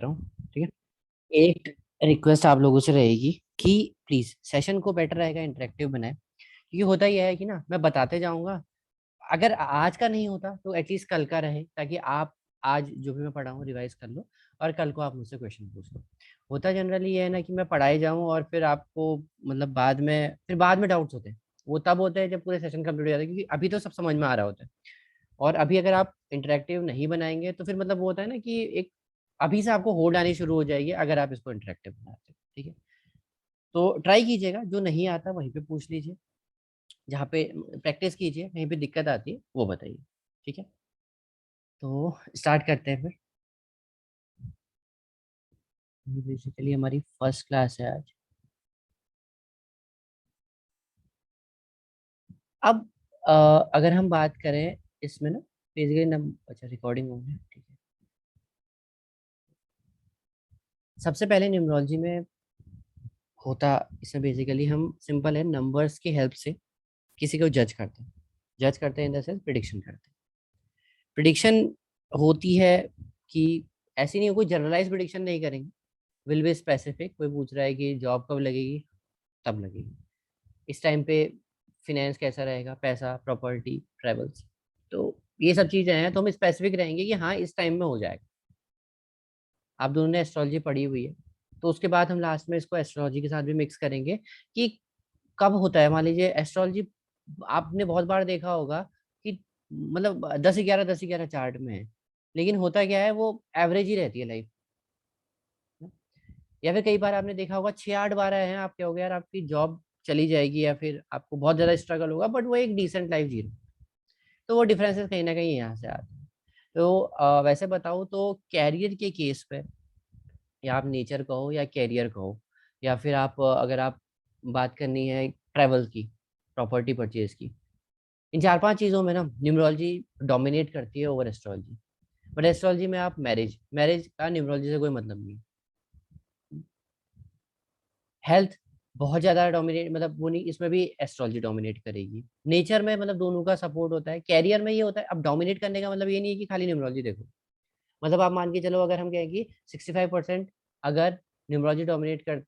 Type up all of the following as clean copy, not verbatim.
कर रहा हूँ। ठीक है, एक रिक्वेस्ट आप लोगों से रहेगी कि प्लीज सेशन को बेटर रहेगा इंटरेक्टिव बनाए, क्योंकि होता यह है कि ना मैं बताते जाऊंगा, अगर आज का नहीं होता तो एटलीस्ट कल का रहे, ताकि आप आज जो भी मैं पढ़ा हूँ रिवाइज कर लो और कल को आप मुझसे क्वेश्चन पूछ लो। होता जनरली ये है ना कि मैं पढ़ाई जाऊँ और फिर आपको मतलब बाद में डाउट्स होते हैं। वो तब होते हैं जब पूरे सेशन कंप्लीट हो जाता है, क्योंकि अभी तो सब समझ में आ रहा होता है। और अभी अगर आप इंटरेक्टिव नहीं बनाएंगे तो फिर मतलब वो होता है ना कि एक अभी से आपको होड़ आनी शुरू हो जाएगी अगर आप इसको इंटरेक्टिव बनाते हैं। ठीक है, तो ट्राई कीजिएगा, जो नहीं आता वहीं पे पूछ लीजिए, जहाँ पे प्रैक्टिस कीजिए, कहीं पे दिक्कत आती है वो बताइए। ठीक है, तो स्टार्ट करते हैं फिर। बेसिकली हमारी फर्स्ट क्लास है आज। अब अगर हम बात करें इसमें ना, बेसिकली अच्छा रिकॉर्डिंग हो गया, ठीक है। सबसे पहले न्यूमरोलॉजी में होता, इसमें बेसिकली हम सिंपल है नंबर्स की हेल्प से किसी को जज करते हैं इन द सेंस प्रिडिक्शन करते हैं। प्रिडिक्शन होती है कि ऐसी नहीं, कोई जनरलाइज प्रिडिक्शन नहीं करेंगे, विल बी स्पेसिफिक। कोई पूछ रहा है कि जॉब कब लगेगी, तब लगेगी, इस टाइम पे फिनेंस कैसा रहेगा, पैसा, प्रॉपर्टी, ट्रेवल्स, तो ये सब चीज़ें हैं, तो हम स्पेसिफिक रहेंगे कि हाँ इस टाइम में हो जाएगा। आप दोनों ने एस्ट्रोलॉजी पढ़ी हुई है, तो उसके बाद हम लास्ट में इसको एस्ट्रोलॉजी के साथ भी मिक्स करेंगे कि कब होता है। मान लीजिए एस्ट्रोलॉजी आपने बहुत बार देखा होगा कि मतलब 10-11 चार्ट में है, लेकिन होता क्या है वो एवरेज ही रहती है लाइफ। या फिर कई बार आपने देखा होगा 6-8-12 हैं, आप क्या हो गया यार आपकी जॉब चली जाएगी या फिर आपको बहुत ज्यादा स्ट्रगल होगा, बट वो एक डिसेंट लाइफ जी रहे हैं। तो वो डिफरेंसेस कहीं ना कहीं यहाँ से आते हैं। तो वैसे बताऊँ तो कैरियर के केस पे, या आप नेचर कहो या कैरियर कहो, या फिर आप अगर आप बात करनी है ट्रैवल की, प्रॉपर्टी परचेज की, इन 4-5 चीज़ों में ना न्यूमरोलॉजी डोमिनेट करती है ओवर एस्ट्रोलॉजी। बट एस्ट्रोलॉजी में आप मैरिज मैरिज का न्यूमरोलॉजी से कोई मतलब नहीं। हेल्थ बहुत ज़्यादा डोमिनेट, मतलब वो नहीं, इसमें भी एस्ट्रोलॉजी डोमिनेट करेगी। नेचर में मतलब दोनों का सपोर्ट होता है। कैरियर में ये होता है, अब डोमिनेट करने का मतलब ये नहीं है कि खाली न्यूमरोलॉजी देखो। मतलब आप मान के चलो, अगर हम कहें कि 65% अगर न्यूमरोलॉजी डोमिनेट कर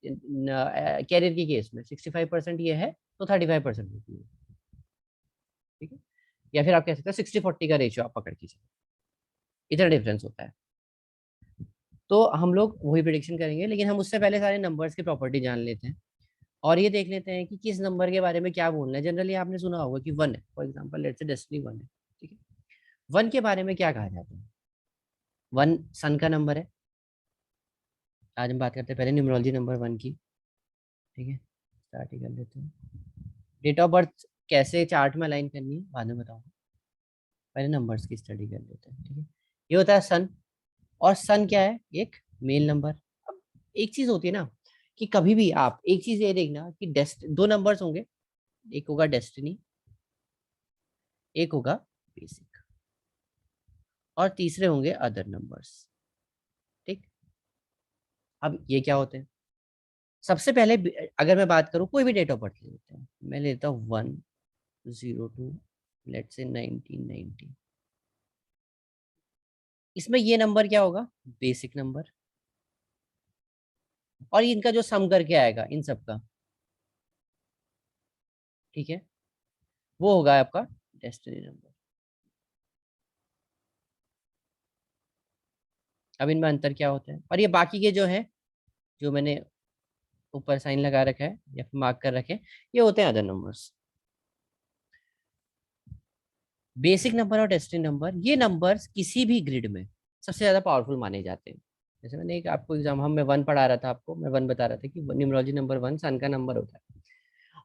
कैरियर की केस में 65% ये है, तो 35% होती है। ठीक है, या फिर आप कह सकते हो 60-40 का रेशियो आप पकड़ के चलो, इतना डिफरेंस होता है। तो हम लोग वही प्रिडिक्शन करेंगे, लेकिन हम उससे पहले सारे नंबर्स की प्रॉपर्टी जान लेते हैं और ये देख लेते हैं कि किस नंबर के बारे में क्या बोलना है। जनरली आपने सुना होगा कि 1 है, for example let's say destiny 1 है। ठीक है, 1 के बारे में क्या कहा जाता है? 1 सन का नंबर है। आज हम बात करते हैं पहले न्यूमरोलॉजी नंबर 1 की। ठीक है, स्टार्ट ही कर लेते हैं। डेट ऑफ बर्थ कैसे चार्ट में अलाइन करनी है बाद में बताऊंगा, पहले नंबर्स की स्टडी कर लेते हैं। ठीक है, ये होता है सन। और सन क्या है? एक मेल नंबर। अब एक चीज होती है ना कि कभी भी आप एक चीज ये देखना कि दो नंबर्स होंगे, एक होगा डेस्टिनी, एक होगा बेसिक, और तीसरे होंगे अदर नंबर्स। ठीक, अब ये क्या होते हैं? सबसे पहले अगर मैं बात करूं, कोई भी डेट ऑफ बर्थ ले लेते हैं, मैं लेता हूँ 102, लेट्स से 1990। इसमें ये नंबर क्या होगा? Basic number. और इनका जो सम करके आएगा इन सब का, ठीक है, वो होगा आपका डेस्टिनी नंबर। अब इनमें अंतर क्या होता है? और ये बाकी के जो है, जो मैंने ऊपर साइन लगा रखा है या फिर मार्क कर रखे हैं, ये होते हैं अदर नंबर्स। बेसिक नंबर और डेस्टिनी नंबर, ये नंबर्स किसी भी ग्रिड में सबसे ज्यादा पावरफुल माने जाते हैं। जैसे मैंने एक आपको एग्जाम, हम मैं 1 पढ़ा रहा था आपको, मैं 1 बता रहा था कि न्यूमरोलॉजी नंबर 1 सन का नंबर होता है।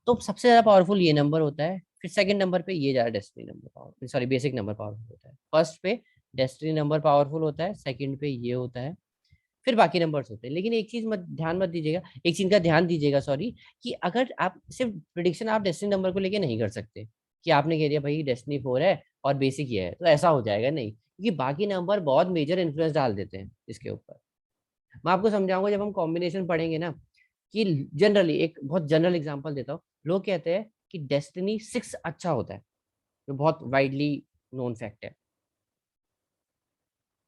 तो सबसे ज्यादा पावरफुल ये नंबर होता है। फिर सेकंड नंबर पे ये ज्यादा destiny number powerful, sorry basic number powerful होता है। फर्स्ट पे डेस्टिनी नंबर पावरफुल होता है, सेकंड पे ये होता है, फिर बाकी नंबर्स होते हैं। लेकिन एक चीज मत ध्यान मत दीजिएगा, एक चीज का ध्यान दीजिएगा, सॉरी, कि अगर आप सिर्फ प्रिडिक्शन आप डेस्टिनी नंबर को लेके नहीं कर सकते कि आपने कह दिया भाई डेस्टिनी 4 है और बेसिक ये है, तो ऐसा हो जाएगा नहीं, क्योंकि बाकी नंबर बहुत मेजर इन्फ्लुएंस डाल देते हैं इसके ऊपर। मैं आपको समझाऊंगा जब हम कॉम्बिनेशन पढ़ेंगे ना, कि जनरली एक बहुत जनरल एग्जांपल देता हूँ। लोग कहते हैं कि डेस्टिनी 6 अच्छा होता है, जो बहुत वाइडली नोन फैक्ट है।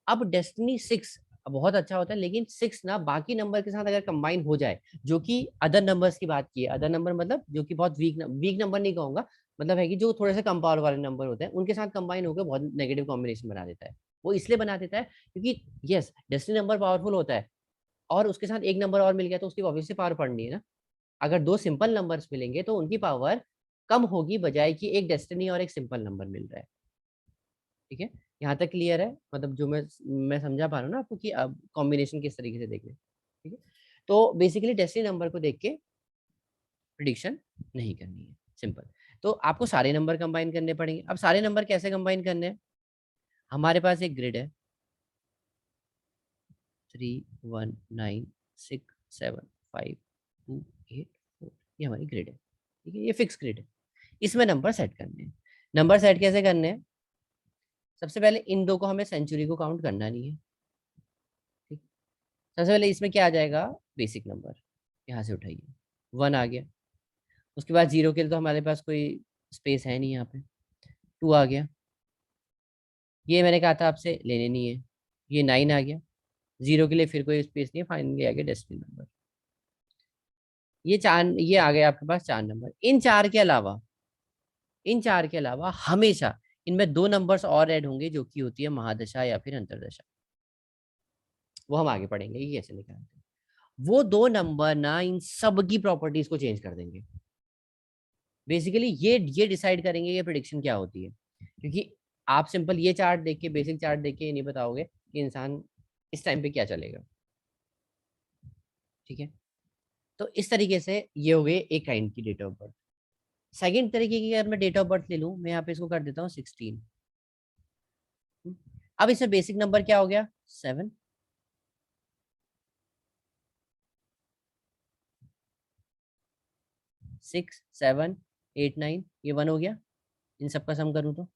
अब डेस्टिनी 6 अब बहुत अच्छा होता है, लेकिन 6 ना बाकी नंबर के साथ अगर कंबाइन हो जाए, जो कि अदर नंबर्स की बात की है, अदर नंबर मतलब जो कि बहुत वीक नंबर नहीं कहूंगा, मतलब है कि जो थोड़े से कम पावर वाले नंबर होते हैं उनके साथ कंबाइन होकर बहुत नेगेटिव कॉम्बिनेशन बना देता है। वो इसलिए बना देता है क्योंकि यस डेस्टिनी नंबर पावरफुल होता है, और उसके साथ एक नंबर और मिल गया तो उसकी ऑब्वियसली पावर पढ़नी है ना। अगर दो सिंपल नंबर्स मिलेंगे तो उनकी पावर कम होगी, बजाय कि एक डेस्टिनी और एक सिंपल नंबर मिल रहा है। ठीक है, यहाँ तक क्लियर है, मतलब जो मैं समझा पा रहा हूँ ना आपको कि अब कॉम्बिनेशन किस तरीके से देखने। ठीक है, तो बेसिकली डेस्टिनी नंबर को देख के प्रिडिक्शन नहीं करनी है, सिंपल। तो आपको सारे नंबर कंबाइन करने पड़ेंगे। अब सारे नंबर कैसे कंबाइन करने हैं? हमारे पास एक ग्रिड है 3 1 9 6 7 5 2 8 4, ये हमारी ग्रिड है। ठीक है, ये फिक्स ग्रिड है, इसमें नंबर सेट करने हैं। नंबर सेट कैसे करने हैं? सबसे पहले इन दो को हमें सेंचुरी को काउंट करना नहीं है। ठीक, सबसे पहले इसमें क्या आ जाएगा? बेसिक नंबर, यहाँ से उठाइए, 1 आ गया। उसके बाद 0 के लिए तो हमारे पास कोई स्पेस है नहीं यहाँ पे, 2 आ गया। ये मैंने कहा था आपसे लेने नहीं है, ये 9 आ गया। 0 के लिए फिर कोई स्पेस नहीं है, फाइनली आ गया डेस्टिनी नंबर। ये चार, ये आ गए आपके पास 4 नंबर। इन चार के अलावा हमेशा इनमें 2 नंबर्स और ऐड होंगे, जो कि होती है महादशा या फिर अंतरदशा। वो हम आगे पढ़ेंगे कि कैसे निकालते हैं। वो 2 नंबर ना इन सब की प्रॉपर्टीज को चेंज कर देंगे। बेसिकली ये डिसाइड करेंगे ये प्रिडिक्शन क्या होती है, क्योंकि आप सिंपल ये चार्ट देख के, बेसिक चार्ट देख के ये नहीं बताओगे कि इंसान इस टाइम पे क्या चलेगा। ठीक है, तो इस तरीके से ये हो गए एक काइंड की डेट ऑफ बर्थ। सेकेंड तरीके की अगर मैं डेट ऑफ बर्थ ले लूँ, मैं यहाँ पे इसको कर देता हूँ 16। अब इसमें बेसिक नंबर क्या हो गया? 7। 6 7 8 9, ये 1 हो गया। इन सबका सम करूँ तो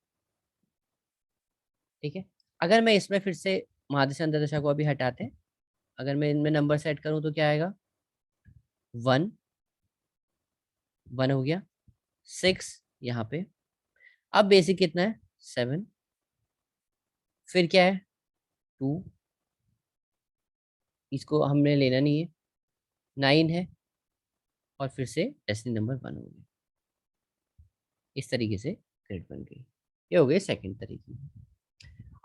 ठीक है। अगर मैं इसमें फिर से महादशा अंतरदशा को अभी हटाते हैं, अगर मैं इनमें नंबर सेट करूँ तो क्या आएगा? 1 1 हो गया। 6 यहाँ पे। अब बेसिक कितना है? 7। फिर क्या है? 2, इसको हमने लेना नहीं है। 9 है, और फिर से डेसिमल नंबर 1 हो गया। इस तरीके से ग्रेड बन गई। ये हो गई सेकंड तरीके की।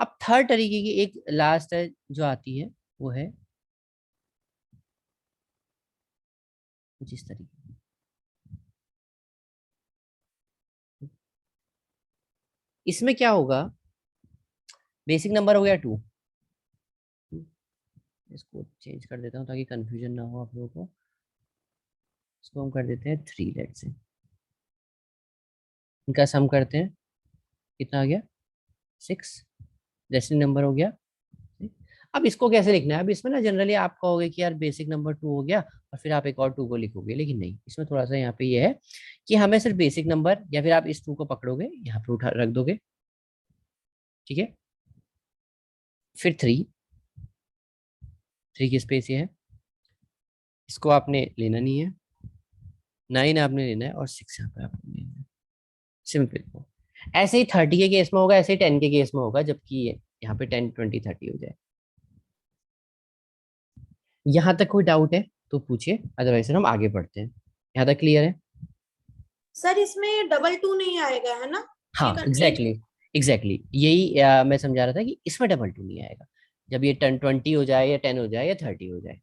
अब थर्ड तरीके की एक लास्ट है जो आती है, वो है कुछ इस तरीके। इसमें क्या होगा? बेसिक नंबर हो गया 2। इसको चेंज कर देता हूँ ताकि कंफ्यूजन ना हो आप लोगों को। इसको हम कर देते हैं 3, लेट से। इनका सम करते हैं, कितना आ गया? 6। डेसिमल नंबर हो गया। अब इसको कैसे लिखना है? अब इसमें ना जनरली आप कहोगे कि यार बेसिक नंबर 2 हो गया, और फिर आप एक और 2 को लिखोगे, लेकिन नहीं, इसमें थोड़ा सा यहाँ पे ये है कि हमें सिर्फ बेसिक नंबर, या फिर आप इस 2 को पकड़ोगे, यहाँ पे उठा रख दोगे। ठीक है, फिर 3 की स्पेस ये है, इसको आपने लेना नहीं है। 9 आपने लेना है, और 6 यहाँ पे आपने लेना है। सिंपल। ऐसे ही 30 के केस में होगा, ऐसे ही 10 के केस में होगा, जबकि ये यहाँ पे 10 20 30 हो जाए। यहाँ तक कोई डाउट है तो पूछिए, अदरवाइज हम आगे बढ़ते हैं। यहाँ तक क्लियर है? सर इसमें डबल 2 नहीं आएगा है ना? ये हाँ एज। एग्जैक्टली यही मैं समझा रहा था कि इसमें डबल 2 नहीं आएगा। जब ये 10 20 हो जाए, या 10 हो जाए, या 30 हो जाए।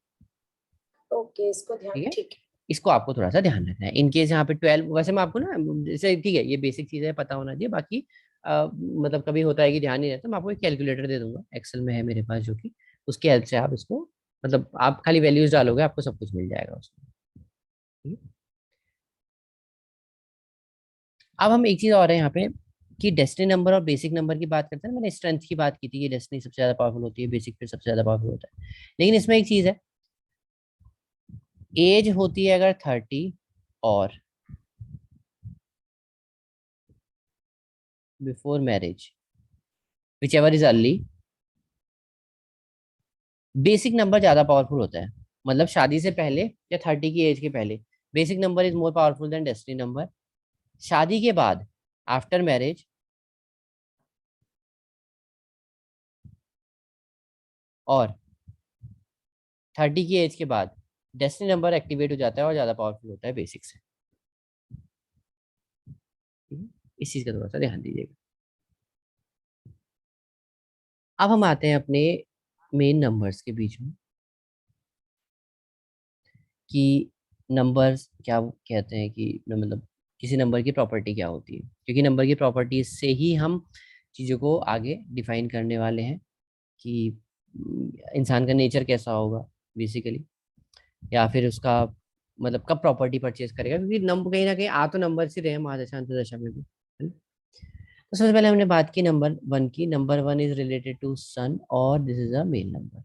ओके, इसको ध्यान, ठीक है, ठीक है। इसको आपको थोड़ा सा ध्यान रखना है। इनकेस यहाँ पे 12, वैसे मैं आपको ना जैसे, ठीक है, ये बेसिक चीजें पता होना चाहिए, बाकी मतलब कभी होता है कि ध्यान नहीं रहता, मैं आपको एक कैलकुलेटर दे दूंगा, एक्सेल में है मेरे पास, जो कि उसकी हेल्प से आप इसको, मतलब आप खाली वैल्यूज डालोगे, आपको सब कुछ मिल जाएगा उसमें। ठीक है? अब हम एक चीज और है यहाँ पे, कि डेस्टिनी नंबर और बेसिक नंबर की बात करते हैं। मैंने स्ट्रेंथ की बात की थी कि डेस्टिनी सबसे ज्यादा पावरफुल होती है, बेसिक फिर सबसे ज्यादा पावरफुल होता है। लेकिन इसमें एक चीज है, एज होती है अगर 30 और before marriage, which ever is early, basic number ज्यादा पावरफुल होता है। मतलब शादी से पहले या 30 की एज के पहले basic number is more powerful than destiny number. शादी के बाद, आफ्टर मैरिज, और 30 की एज के बाद डेस्टिनी नंबर एक्टिवेट हो जाता है और ज़्यादा पावरफुल होता है बेसिक से। ठीक है? इस चीज़ का थोड़ा सा ध्यान दीजिएगा। अब हम आते हैं अपने मेन नंबर्स के बीच में कि नंबर्स क्या कहते हैं, कि मतलब किसी नंबर की प्रॉपर्टी क्या होती है, क्योंकि नंबर की प्रॉपर्टी से ही हम चीज़ों को आगे डिफाइन करने वाले हैं कि इंसान का नेचर कैसा होगा बेसिकली, या फिर उसका मतलब कब प्रॉपर्टी परचेज करेगा, क्योंकि नंबर कहीं ना कहीं आ तो नंबर से रहे हैं महादशा अंतदशा में भी, है ना? तो सबसे पहले हमने बात की नंबर वन की। Number one is related to sun और this is a main number.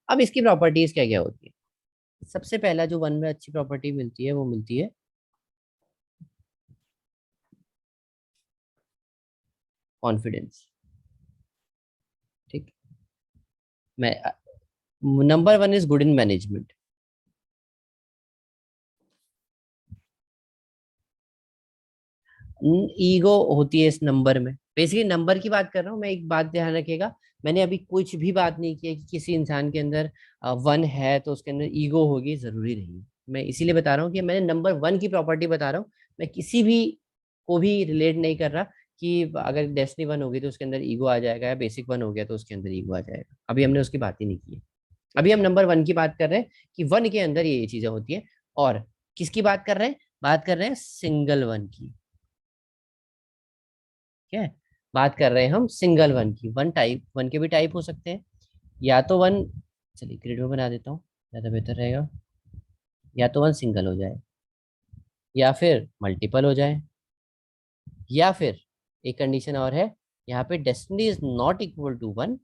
अब इसकी प्रॉपर्टीज क्या क्या होती है? सबसे पहला जो वन में अच्छी प्रॉपर्टी मिलती है वो मिलती है कॉन्फिडेंस। ठीक। मैं number one is good in management. Ego होती है इस नंबर में। बेसिकली नंबर की बात कर रहा हूँ मैं, एक बात ध्यान रखिएगा, मैंने अभी कुछ भी बात नहीं की है कि किसी इंसान के अंदर वन है तो उसके अंदर ईगो होगी, जरूरी नहीं। मैं इसीलिए बता रहा हूँ कि मैंने नंबर वन की प्रॉपर्टी बता रहा हूँ। मैं किसी भी को भी रिलेट नहीं कर रहा कि अगर डेस्टिनी वन होगी तो उसके अंदर ईगो आ जाएगा, या बेसिक वन हो गया तो उसके अंदर ईगो आ जाएगा। अभी हमने उसकी बात ही नहीं की है। अभी हम नंबर वन की बात कर रहे हैं कि वन के अंदर ये चीजें होती है। और किसकी बात कर रहे हैं? बात कर रहे हैं सिंगल वन की। ठीक है? बात कर रहे हैं हम सिंगल वन की। वन टाइप, वन के भी टाइप हो सकते हैं। या तो वन, चलिए ग्रिड में बना देता हूँ, ज़्यादा बेहतर रहेगा। या तो वन सिंगल हो जाए, या फिर मल्टीपल हो जाए, या फिर एक कंडीशन और है, यहाँ पे destiny is not equal to one,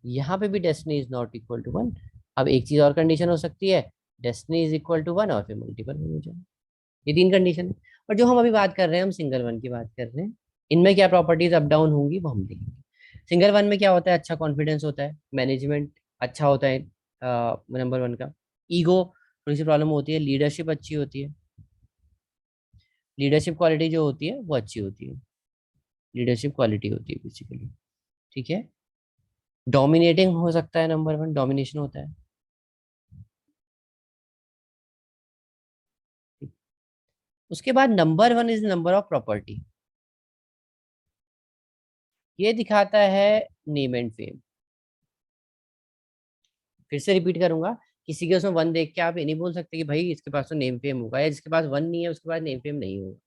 यहाँ पे भी destiny is not equal to one. अब एक चीज और कंडीशन हो सकती है, destiny is equal to one और फिर मल्टीपल हो जाए। ये तीन कंडीशन है। और जो हम अभी बात कर रहे हैं, हम सिंगल वन की बात कर रहे हैं। इनमें क्या प्रॉपर्टीज अप डाउन होंगी वो हम देखेंगे। सिंगल वन में क्या होता है? अच्छा कॉन्फिडेंस होता है, मैनेजमेंट अच्छा होता है नंबर वन का। ईगो थोड़ी सी प्रॉब्लम होती है, लीडरशिप अच्छी होती है। लीडरशिप क्वालिटी जो होती है वो अच्छी होती है, लीडरशिप क्वालिटी होती है बेसिकली। ठीक है? डोमिनेटिंग हो सकता है, नंबर वन डोमिनेशन होता है। उसके बाद number one is number of property. ये दिखाता है नेम एंड फेम। फिर से रिपीट करूंगा, किसी के उसमें वन देख के आप ये नहीं बोल सकते कि भाई इसके पास तो नेम फेम होगा, या जिसके पास वन नहीं है उसके पास नेम फेम नहीं होगा।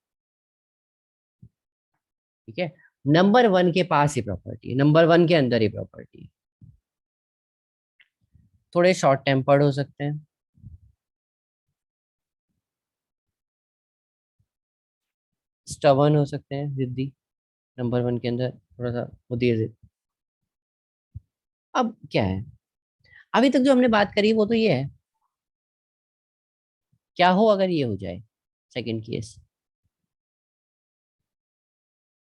ठीक है? नंबर वन के पास ही प्रॉपर्टी है, नंबर वन के अंदर ही प्रॉपर्टी है। थोड़े शॉर्ट टेम्पर्ड हो सकते हैं, स्टबर्न हो सकते हैं, जिद्दी। नंबर वन के अंदर थोड़ा सा होती है जिद। अब क्या है, अभी तक जो हमने बात करी वो तो ये है। क्या हो अगर ये हो जाए सेकंड केस?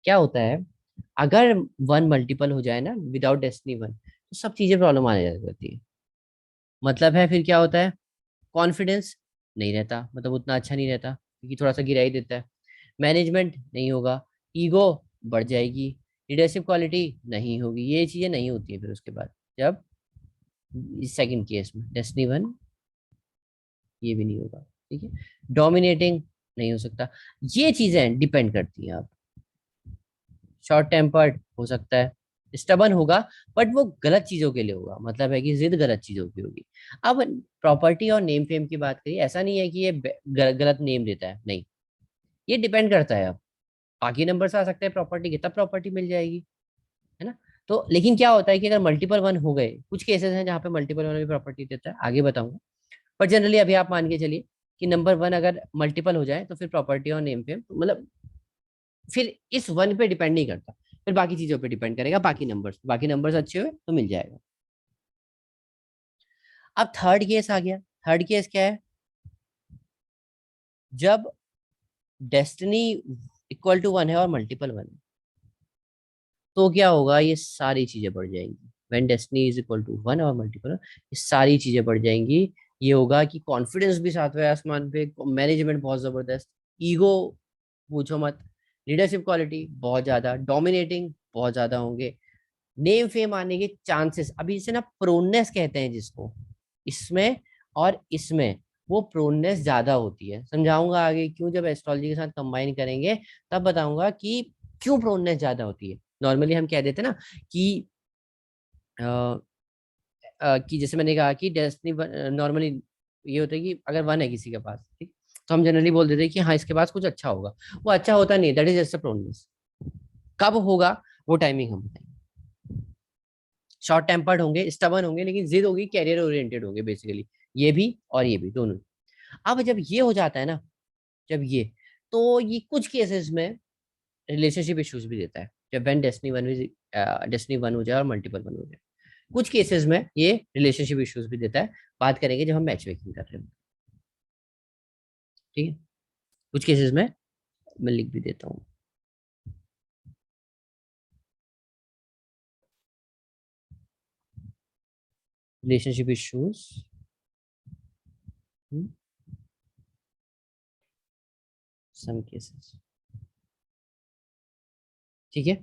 क्या होता है अगर वन मल्टीपल हो जाए ना विदाउट डेस्टिनी वन, तो सब चीजें प्रॉब्लम आने लग जाती है। मतलब है फिर क्या होता है? कॉन्फिडेंस नहीं रहता, मतलब उतना अच्छा नहीं रहता क्योंकि थोड़ा सा गिरा ही देता है। मैनेजमेंट नहीं होगा, ईगो बढ़ जाएगी, लीडरशिप क्वालिटी नहीं होगी। ये चीजें नहीं होती है फिर उसके बाद, जब इस सेकंड केस में डेस्टिनी वन, ये भी नहीं होगा। ठीक है? डोमिनेटिंग नहीं हो सकता। ये चीजें डिपेंड करती हैं। आप शॉर्ट टेम्पर्ड हो सकता है, स्टबन होगा, बट वो गलत चीजों के लिए होगा, मतलब है कि जिद गलत चीजों की होगी। अब प्रॉपर्टी और नेम फेम की बात करिए, ऐसा नहीं है कि ये गलत नेम देता है, नहीं। ये डिपेंड करता है। अब बाकी नंबर से आ सकते हैं प्रॉपर्टी के, तब प्रॉपर्टी मिल जाएगी, है ना? तो लेकिन क्या होता है कि अगर मल्टीपल वन हो गए, कुछ केसेस हैं जहाँ पे मल्टीपल वन भी प्रॉपर्टी देता है, आगे बताऊंगा। पर जनरली अभी आप मान के चलिए कि नंबर वन अगर मल्टीपल हो जाए तो फिर प्रॉपर्टी और नेम फेम मतलब फिर इस वन पे डिपेंड नहीं करता, फिर बाकी चीजों पे डिपेंड करेगा, बाकी नंबर्स अच्छे हुए तो मिल जाएगा। अब थर्ड केस आ गया। थर्ड केस क्या है? जब डेस्टिनी इक्वल टू वन है और मल्टीपल वन है, तो क्या होगा? ये सारी चीजें बढ़ जाएंगी। When destiny is equal to one और मल्टीपल, ये सारी चीजें बढ़ जाएंगी। ये होगा कि कॉन्फिडेंस भी सातवें आसमान पे, मैनेजमेंट बहुत जबरदस्त, ईगो पूछो मत, लीडरशिप क्वालिटी बहुत ज्यादा, डोमिनेटिंग बहुत ज्यादा होंगे, नेम फेम आने के चांसेस, अभी इसे ना प्रोननेस कहते हैं जिसको, इसमें और इसमें वो प्रोननेस ज्यादा होती है। समझाऊंगा आगे क्यों, जब एस्ट्रोलॉजी के साथ कंबाइन करेंगे तब बताऊंगा कि क्यों प्रोननेस ज्यादा होती है। नॉर्मली हम कह देते हैं ना कि कि जैसे मैंने कहा कि डेस्टिनी नॉर्मली ये होता है कि अगर वन है किसी के पास, ठीक, तो हम जनरली बोल देते हैं कि हाँ इसके पास कुछ अच्छा होगा। वो अच्छा होता नहीं, that is just a proneness. कब होगा वो टाइमिंग हम बताएंगे। शॉर्ट टेम्पर्ड होंगे, स्टबन होंगे, लेकिन जिद होगी, कैरियर ओरिएंटेड होंगे बेसिकली, ये भी और ये भी दोनों। अब जब ये हो जाता है ना, जब ये, तो ये कुछ केसेस में रिलेशनशिप इश्यूज भी देता है, जब व्हेन डेस्टिनी वन हो जाए और मल्टीपल वन हो जाए। कुछ केसेस में ये रिलेशनशिप इश्यूज भी देता है, बात करेंगे जब हम मैच मेकिंग कर रहे हैं। ठीक है, कुछ केसेस में मैं लिख भी देता हूँ। रिलेशनशिप इश्यूज, सम केसेस, ठीक है,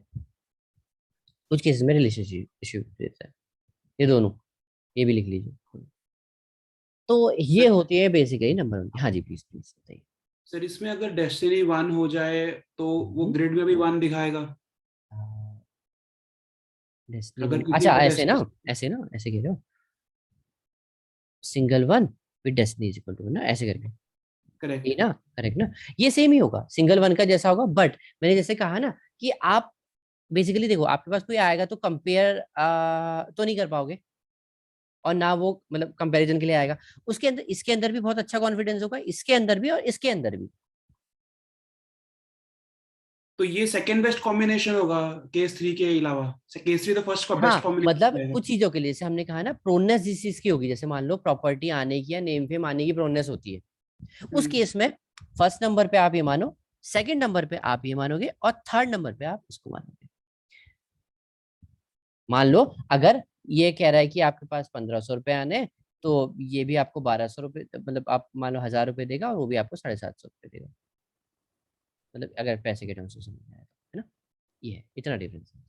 कुछ केसेस में रिलेशनशिप इश्यू देता है, ये दोनों, ये भी लिख लीजिए। तो ये सर होती है बेसिकली नंबर वन। हाँ जी, प्लीज प्लीज बताइए। सर इसमें अगर डेस्टिनी वन हो जाए तो वो हम्म। ग्रिड में भी वन दिखाएगा? डेस्टिनी अगर वन, किसी अच्छा का ऐसे ना, डेस्टिनी, ऐसे ना, ऐसे कह रहे हो, single one with destiny is equal to ना, ऐसे करके, करेक्ट। ये ना, करेक्ट ना। ये सेम ही होगा, सिंगल वन का जैसा होगा, बट मैंने जैसे कहा ना कि आप बेसिकली देखो, आपके पास कोई आएगा तो कंपेयर तो नहीं कर पाओगे, और ना वो मतलब कंपैरिजन के लिए आएगा। उसके अंदर, इसके अंदर भी बहुत अच्छा कॉन्फिडेंस होगा, इसके अंदर भी और इसके अंदर भी। तो ये सेकंड बेस्ट कॉम्बिनेशन होगा केस थ्री के अलावा? केस थ्री तो फर्स्ट का बेस्ट हाँ कॉम्बिनेशन मतलब रहेगा। कुछ चीजों के लिए, जैसे हमने कहा ना प्रोनेस जिस चीज की होगी, जैसे मान लो प्रॉपर्टी आने की या नेम फेम आने की प्रोनेस होती है, उस हम्म। केस में फर्स्ट नंबर पे आप ये मानो, सेकंड नंबर पे आप ये मानोगे, और थर्ड नंबर पे आप इसको मानोगे। मान लो अगर ये कह रहा है कि आपके पास 1500 रुपए आने हैं, तो ये भी आपको 1200 रुपये, मतलब आप मान लो 1000 रुपये देगा, और वो भी आपको 750 रुपये देगा। मतलब अगर पैसे के टर्म्स में समझ में आया तो, है ना, ये है इतना डिफरेंस है।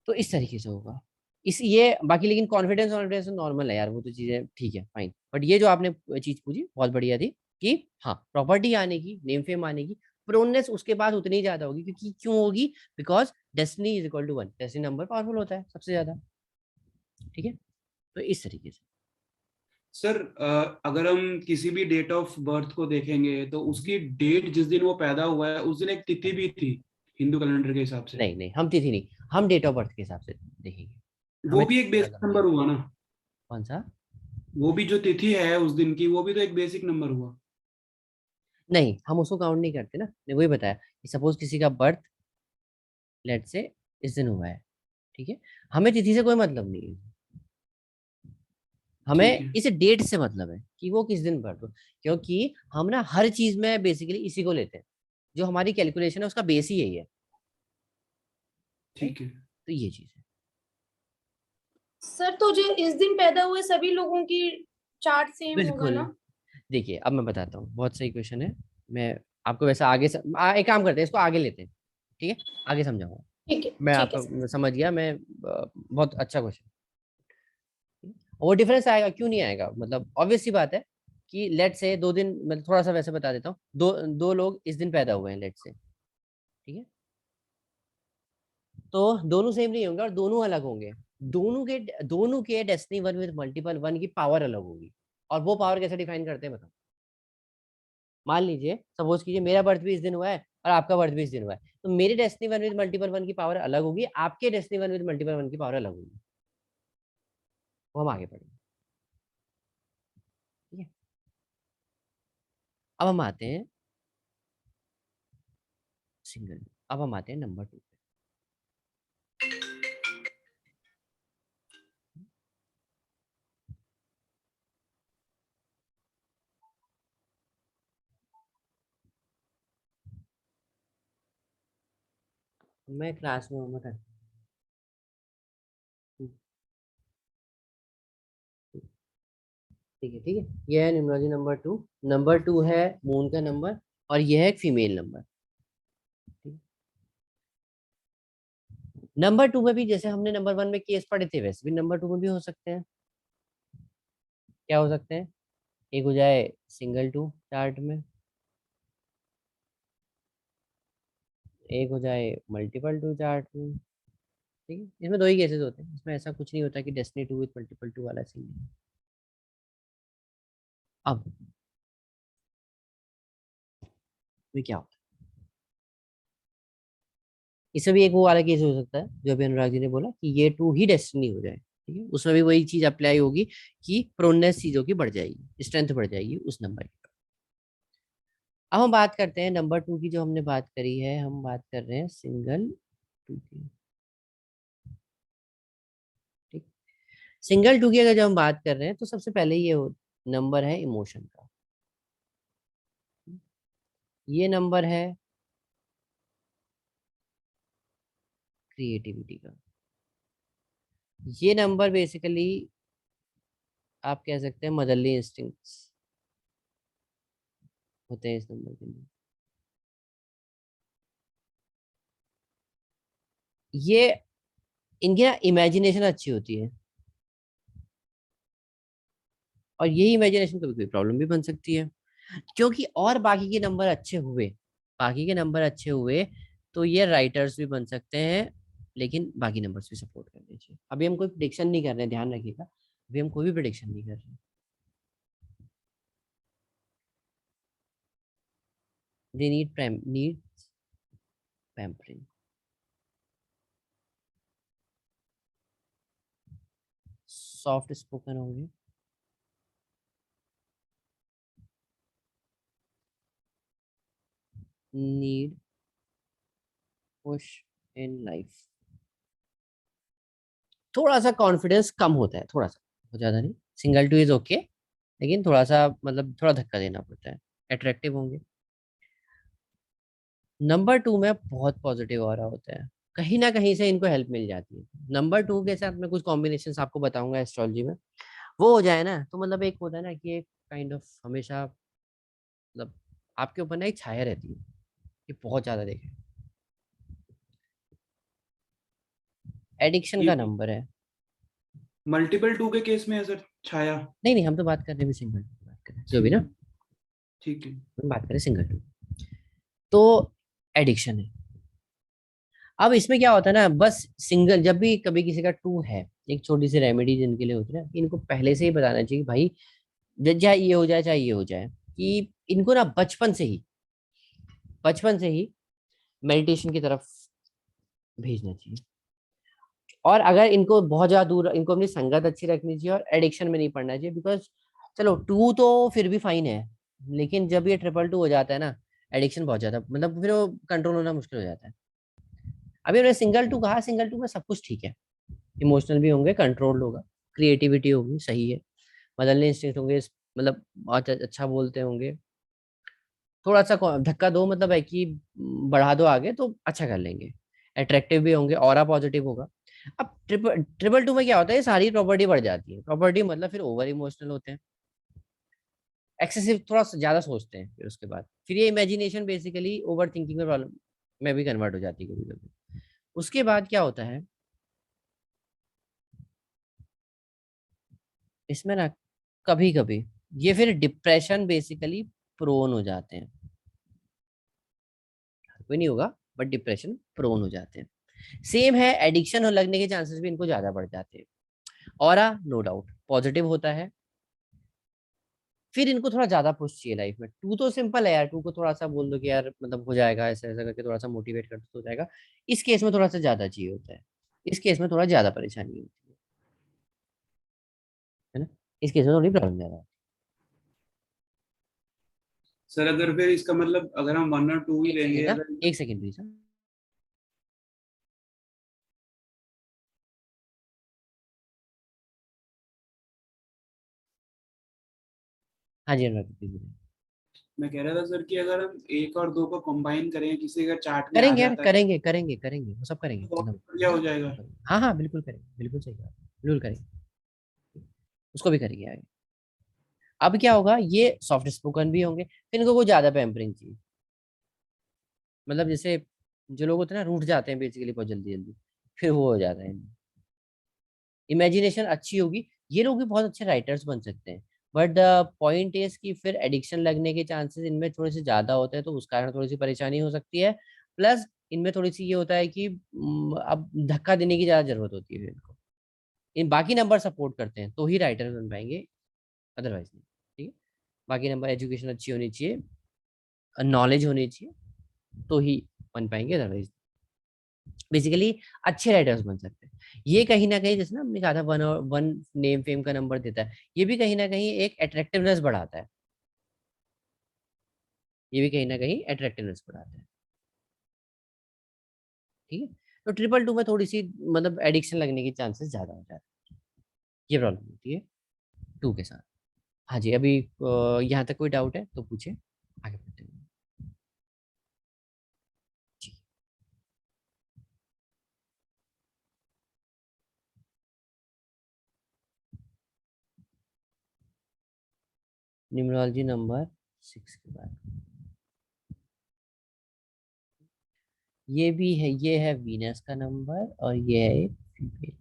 तो इस तरीके से होगा। इस ये बाकी, लेकिन कॉन्फिडेंस कॉन्फिडेंस नॉर्मल है यार, वो तो चीजें ठीक है, फाइन। बट ये जो आपने चीज पूछी बहुत बढ़िया थी, कि हाँ प्रॉपर्टी आने की, नेम फेम आने की, प्रोनेस उसके पास उतनी ही ज्यादा होगी, क्योंकि क्यों होगी, because destiny is equal to one, destiny number powerful होता है सबसे ज्यादा। ठीक है, तो इस तरीके से। सर अगर हम किसी भी डेट ऑफ बर्थ को देखेंगे तो उसकी डेट जिस दिन वो पैदा हुआ है उस दिन एक तिथि भी थी हिंदू कैलेंडर के हिसाब से। नहीं नहीं, हम तिथि नहीं, हम डेट ऑफ बर्थ के हिसाब से देखेंगे, वो हमें भी एक तिथि से बेसिक मतलब नहीं नंबर है। हुआ ना? कौन सा? वो भी जो तिथि है उस दिन की वो भी तो एक बेसिक नंबर हुआ। नहीं, हम उसको काउंट नहीं करते ना, मैंने वही बताया कि सपोज किसी का बर्थ लेट से इस दिन हुआ है, ठीक है, हमें तिथि से कोई मतलब नहीं है, ठीक हमें है। इस डेट से मतलब है कि वो किस दिन बर्थ हो। क्योंकि हम ना हर चीज में बेसिकली इसी को लेते हैं, जो हमारी कैलकुलेशन है उसका बेस ही यही है। राइट, ठीक है। तो ये चीज है। सर तो जो इस दिन पैदा हुए सभी लोगों की चार्ट सेम होगा बिल्कुल। ना? देखिए अब मैं बताता हूँ, बहुत सही क्वेश्चन है। मैं आपको वैसा आगे एक काम करते हैं, इसको आगे लेते हैं, ठीक है, आगे समझाऊंगा। मैं ठीक है सर। आपका समझ गया, मैं बहुत अच्छा क्वेश्चन। वो डिफरेंस आएगा क्यों नहीं आएगा, मतलब ऑब्वियस सी बात है कि लेट से दो दिन, मैं थोड़ा सा वैसे बता देता हूँ, दो दो लोग इस दिन पैदा हुए हैं लेट से, ठीक है, तो दोनों सेम नहीं होंगे और दोनों अलग होंगे। दोनों के destiny one with multiple one की पावर अलग होगी। और वो पावर कैसे डिफाइन करते हैं बताओ। मान लीजिए, सपोज कीजिए मेरा बर्थ भी इस दिन हुआ है और आपका बर्थ भी इस दिन हुआ है, तो मेरे destiny one with multiple one की पावर अलग होगी, आपके destiny one with multiple one की पावर अलग होगी। वो हम आगे पढ़ेंगे, ठीक है। अब हम आते हैं सिंगल, अब हम आते हैं नंबर टू। मैं क्लास में हूँ, मैं ठीक है, ठीक है। ये है numerology number two. Number two है मून का नंबर, और ये है एक फीमेल नंबर। नंबर 2 में भी जैसे हमने नंबर 1 में केस पढ़े थे वैसे भी नंबर 2 में भी हो सकते हैं। क्या हो सकते हैं? एक हो जाए सिंगल टू चार्ट में, एक हो जाए मल्टीपल टू चार्ट में। ठीक है, इसमें दो ही केसेस होते हैं, इसमें ऐसा कुछ नहीं होता कि destiny two with multiple two वाला सीन है। अब ये क्या होता है? इसमें भी एक वो वाला केस हो सकता है जो अभी अनुराग जी ने बोला कि ये टू ही डेस्टिनी हो जाए। ठीक है, उसमें भी वही चीज अप्लाई होगी कि प्रोनेस चीजों की बढ़ जाएगी, स्ट्रेंथ बढ़ जाएगी उस नंबर की। अब हम बात करते हैं नंबर 2 की, जो हमने बात करी है, हम बात कर रहे हैं सिंगल टू की। ठीक, सिंगल टू की अगर जब हम बात कर रहे हैं तो सबसे पहले ये नंबर है इमोशन का, ये नंबर है क्रिएटिविटी का, ये नंबर बेसिकली आप कह सकते हैं मदरली इंस्टिंक्ट्स होते हैं इस नंबर के लिए। ये इनकी ना इमेजिनेशन अच्छी होती है, और यही इमेजिनेशन कभी कोई प्रॉब्लम भी बन सकती है, क्योंकि और बाकी के नंबर अच्छे हुए, बाकी के नंबर अच्छे हुए तो ये राइटर्स भी बन सकते हैं, लेकिन बाकी नंबर्स भी सपोर्ट करने चाहिए। अभी हम कोई प्रिडिक्शन नहीं कर रहे हैं, ध्यान रखिएगा, अभी हम कोई भी प्रिडिक्शन नहीं कर रहे हैं। They need pampering. Soft spoken होंगे, नीड पुश इन लाइफ, थोड़ा सा कॉन्फिडेंस कम होता है, थोड़ा सा, बहुत ज्यादा नहीं। सिंगल टू इज ओके, लेकिन थोड़ा सा मतलब थोड़ा धक्का देना पड़ता है। अट्रैक्टिव होंगे। नंबर 2 में बहुत पॉजिटिव ऑरा होता है, कहीं ना कहीं से इनको हेल्प मिल जाती है। नंबर 2 के साथ मैं कुछ कॉम्बिनेशन आपको बताऊंगा एस्ट्रोलॉजी में, वो हो जाए ना तो मतलब एक होता है ना कि एक काइंड ऑफ हमेशा मतलब आपके ऊपर ना एक छाया रहती है, ये बहुत ज्यादा देखे, एडिक्शन का ये नंबर है। मल्टीपल टू के केस में है सर छाया? नहीं नहीं, हम तो बात कर रहे हैं सिंगल की बात कर रहे हैं जो भी ठीक ना, है, ठीक है। हम बात करें सिंगल टू, तो एडिक्शन है। अब इसमें क्या होता है ना, बस सिंगल जब भी कभी किसी का टू है, एक छोटी सी रेमेडी जिनके लिए होती है ना, कि इनको पहले से ही बताना चाहिए कि भाई चाहे ये हो जाए चाहे ये हो जाए, कि इनको ना बचपन से ही मेडिटेशन की तरफ भेजना चाहिए। और अगर इनको बहुत ज्यादा दूर, इनको अपनी संगत अच्छी रखनी चाहिए और एडिक्शन में नहीं पड़ना चाहिए, बिकॉज चलो टू तो फिर भी फाइन है, लेकिन जब ये ट्रिपल टू हो जाता है ना, एडिक्शन बहुत ज्यादा, मतलब फिर वो कंट्रोल होना मुश्किल हो जाता है। अभी हमने सिंगल टू कहा, सिंगल टू में सब कुछ ठीक है, इमोशनल भी होंगे, कंट्रोल होगा, क्रिएटिविटी होगी, सही है, बदलने इंस्टिंक्ट होंगे, मतलब बहुत अच्छा बोलते होंगे, थोड़ा सा धक्का दो मतलब है कि बढ़ा दो आगे तो अच्छा कर लेंगे, अट्रैक्टिव भी होंगे, ऑरा पॉजिटिव होगा। अब ट्रिपल टू में क्या होता है, ये सारी प्रॉपर्टी बढ़ जाती है, प्रॉपर्टी मतलब फिर ओवर इमोशनल होते हैं, एक्सेसिव थोड़ा सा ज्यादा सोचते हैं, फिर उसके बाद फिर ये इमेजिनेशन बेसिकली ओवर थिंकिंग में प्रॉब्लम में भी कन्वर्ट हो जाती है कभी कभी। उसके बाद क्या होता है इसमें ना, कभी कभी ये फिर डिप्रेशन बेसिकली प्रोन हो जाते हैं, कोई नहीं होगा बट डिप्रेशन प्रोन हो जाते हैं। सेम है, एडिक्शन हो लगने के चांसेस भी इनको ज्यादा बढ़ जाते हैं। ऑरा नो डाउट पॉजिटिव होता है, फिर इनको थोड़ा ज्यादा पुश चाहिए लाइफ में। टू तो सिंपल है यार, टू को थोड़ा सा बोल दो कि यार मतलब हो जाएगा, ऐसा ऐसा करके थोड़ा सा मोटिवेट कर दो तो हो जाएगा। इस केस में थोड़ा सा ज्यादा चाहिए होता है, इस केस में थोड़ा ज्यादा परेशानी होती है ना, इस केस में थोड़ी प्रॉब्लम ज्यादा होती सर अगर फिर इसका मतलब अगर हम वन और टू ही है। लेंगे अगर, एक सेकेंड प्लीज। हाँ जी अनुराग प्लीज बोलिए। मैं कह रहा था सर कि अगर हम एक और दो को कंबाइन करें, किसी का चार्ट में आ करेंगे यार, जाता है करेंगे करेंगे करेंगे, वो सब करेंगे तो और एकदम। बढ़िया हो जाएगा। हाँ हाँ बिल्कुल करेंगे, बिल्कुल सही बात, बिल्कुल करेंगे, उसको भी करेंगे आगे। अब क्या होगा, ये सॉफ्ट स्पोकन भी होंगे, फिर इनको कुछ ज्यादा पैम्परिंग चाहिए, मतलब जैसे जो लोग होते हैं ना रूठ जाते हैं बेसिकली बहुत जल्दी जल्दी, फिर वो हो जाता है। इमेजिनेशन अच्छी होगी, ये लोग भी बहुत अच्छे राइटर्स बन सकते हैं, बट द पॉइंट इज कि फिर एडिक्शन लगने के चांसेस इनमें थोड़े से ज्यादा होते हैं, तो उस कारण थोड़ी सी परेशानी हो सकती है। प्लस इनमें थोड़ी सी ये होता है कि अब धक्का देने की ज्यादा जरूरत होती है इनको। इन बाकी नंबर सपोर्ट करते हैं तो ही राइटर बन पाएंगे, अदरवाइज नहीं। ठीक है, बाकी नंबर, एजुकेशन अच्छी होनी चाहिए, नॉलेज होनी चाहिए, तो ही बन पाएंगे, अदरवाइज बेसिकली अच्छे राइटर्स बन सकते हैं। ये कहीं ना कहीं, जैसे ना हमने कहा था, वन और वन नेम फेम का नंबर देता है, ये भी कहीं ना कहीं एक अट्रैक्टिवनेस बढ़ाता है, ये भी कहीं ना कहीं अट्रैक्टिवनेस बढ़ाता है। ठीक है, तो ट्रिपल टू में थोड़ी सी मतलब एडिक्शन लगने की चांसेस ज्यादा हो जाते हैं, ये प्रॉब्लम होती है टू के साथ। हाँ जी, अभी यहाँ तक कोई डाउट है तो पूछे, आगे बढ़ते हैं जी। न्यूमरोलॉजी नंबर 6 के बाद ये भी है, ये है वीनस का नंबर और ये है एक फीमेल।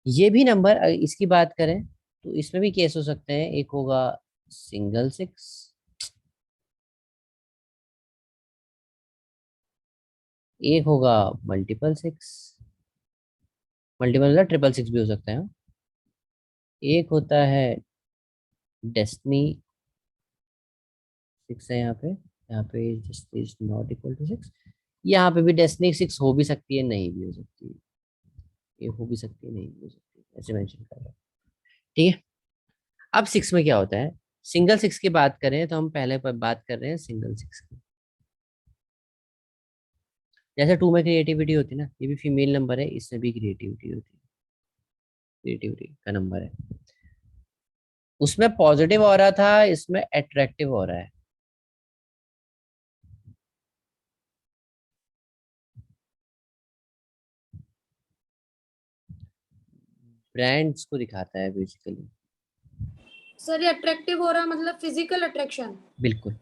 ये भी नंबर, इसकी बात करें तो इसमें भी केस हो सकते हैं। एक होगा सिंगल 6, एक होगा मल्टीपल 6, मल्टीपल मतलब ट्रिपल 6 भी हो सकता है। एक होता है डेस्टिनी 6 है यहाँ पे, यहाँ पे just is not equal to 6। यहाँ पे भी डेस्टिनी 6 हो भी सकती है, नहीं भी हो सकती है, ये हो भी सकती है, नहीं भी हो सकती है, ऐसे मेंशन कर रहा है। ठीक है, अब 6 में क्या होता है, सिंगल 6 की बात करें तो हम पहले पर बात कर रहे हैं सिंगल 6 की। जैसे 2 में क्रिएटिविटी होती है ना, ये भी फीमेल नंबर है, इसमें भी क्रिएटिविटी होती है, क्रिएटिविटी का नंबर है। उसमें पॉजिटिव हो रहा था, इसमें अट्रैक्टिव हो रहा है। ब्रांड्स को दिखाता है बेसिकली। सर ये अट्रैक्टिव हो रहा मतलब फिजिकल अट्रैक्शन? बिल्कुल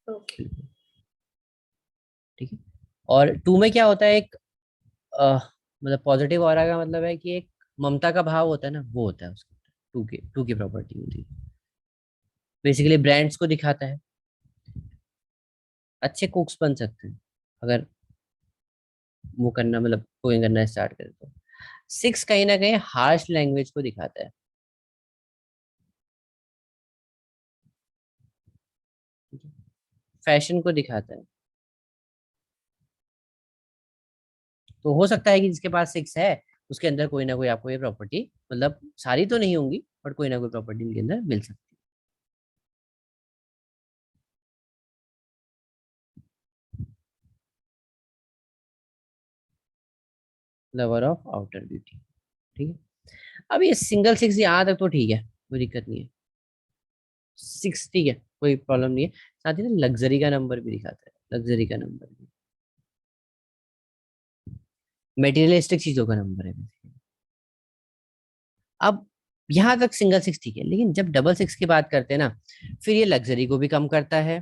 ओके। बिल्कुल। ठीक है, और 2 में क्या होता है, एक अ, मतलब पॉजिटिव ऑरा का मतलब है कि एक ममता का भाव होता है ना, वो होता है उसके, 2 की प्रॉपर्टी होती है। बेसिकली ब्रांड्स को दिखाता है, अच्छे कुक्स बन सकते हैं अगर वो करना, मतलब कुकिंग करना स्टार्ट करें तो। 6 कहीं ना कहीं हार्श लैंग्वेज को दिखाता है, फैशन को दिखाता है। तो हो सकता है कि जिसके पास 6 है उसके अंदर कोई ना कोई आपको ये प्रॉपर्टी, मतलब सारी तो नहीं होंगी बट कोई ना कोई प्रॉपर्टी इनके अंदर मिल सकती है। Lover of outer beauty. ठीक है, अब ये सिंगल 6 यहाँ तक तो ठीक है, कोई दिक्कत नहीं है। 6 ठीक है, कोई प्रॉब्लम नहीं है। साथ ही ना लग्जरी का नंबर भी दिखाता है, लग्जरी का नंबर भी, मेटीरियलिस्टिक चीजों का नंबर है basically। अब यहाँ तक सिंगल 6 ठीक है, लेकिन जब डबल 6 की बात करते हैं ना, फिर ये लग्जरी को भी कम करता है,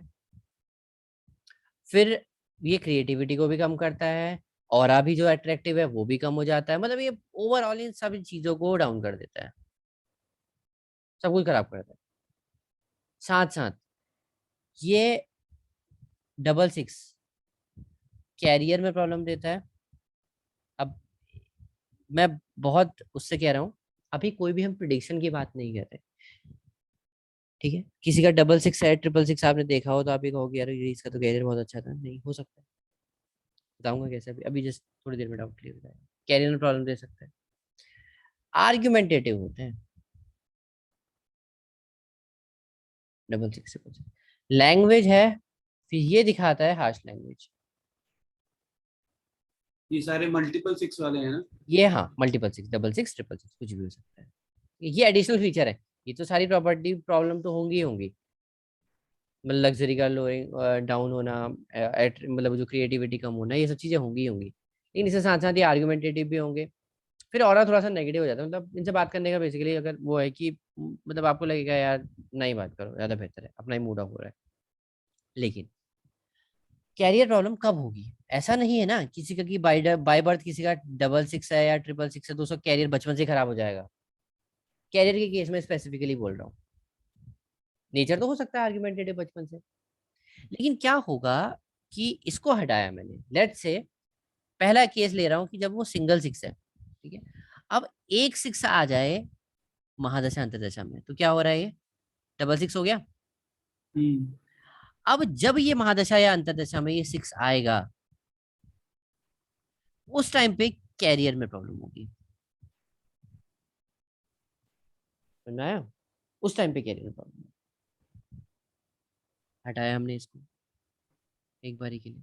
फिर ये क्रिएटिविटी को भी कम करता है, और भी जो अट्रैक्टिव है वो भी कम हो जाता है। मतलब ये ओवरऑल इन सभी चीजों को डाउन कर देता है, सब कुछ खराब कर देता है। साथ साथ ये डबल 6 कैरियर में प्रॉब्लम देता है। अब मैं बहुत उससे कह रहा हूँ, अभी कोई भी हम प्रिडिक्शन की बात नहीं कर रहे। ठीक है, किसी का डबल 6 है, ट्रिपल 6 आपने देखा हो तो आप ये कहोगे यार ये इसका तो कैरियर बहुत अच्छा था, नहीं हो सकता है। बताऊंगा कैसे, अभी अभी जस्ट थोड़ी देर में डाउट क्लियर हो जाएगा। कैरियर में प्रॉब्लम दे सकता है, आर्ग्यूमेंटेटिव होते हैं डबल 6 से। लैंग्वेज है, फिर ये दिखाता है हार्श लैंग्वेज। ये सारे मल्टीपल 6 वाले हैं ना? ये हाँ, मल्टीपल 6, डबल 6, ट्रिपल 6 कुछ भी हो सकता है, ये एडिशनल फीचर है। ये तो सारी प्रॉपर्टी प्रॉब्लम तो होंगी ही होंगी, मतलब लग्जरी का लोइंग डाउन होना, मतलब जो क्रिएटिविटी कम होना, ये सब चीजें होंगी ही होंगी। लेकिन इसके साथ साथ ये आर्गुमेंटेटिव भी होंगे। फिर और थोड़ा सा नेगेटिव हो जाता है, मतलब इनसे बात करने का बेसिकली अगर वो है कि मतलब आपको लगेगा यार नहीं बात करो, ज्यादा बेहतर है, अपना ही मूड ऑफ हो रहा है। लेकिन कैरियर प्रॉब्लम कब होगी? ऐसा नहीं है ना किसी का कि बाय बर्थ किसी का 66 है या 666 है तो उसका कैरियर बचपन से खराब हो जाएगा। कैरियर के केस में स्पेसिफिकली बोल रहा हूँ। नेचर तो हो सकता है आर्गुमेंटेटिव बचपन से, लेकिन क्या होगा कि इसको हटाया मैंने, लेट्स से पहला केस ले रहा हूँ कि जब वो सिंगल सिक्स है, ठीक है। अब एक सिक्स आ जाए महादशा अंतरदशा में तो क्या हो रहा है, ये डबल सिक्स हो गया। हम्म। अब जब ये महादशा या अंतरदशा में ये सिक्स आएगा, उस टाइम पे कैरियर में प्रॉब्लम होगी। समझ में आया? उस टाइम पे कैरियर में प्रॉब्लम। हटाया हमने इसको एक बारी के लिए।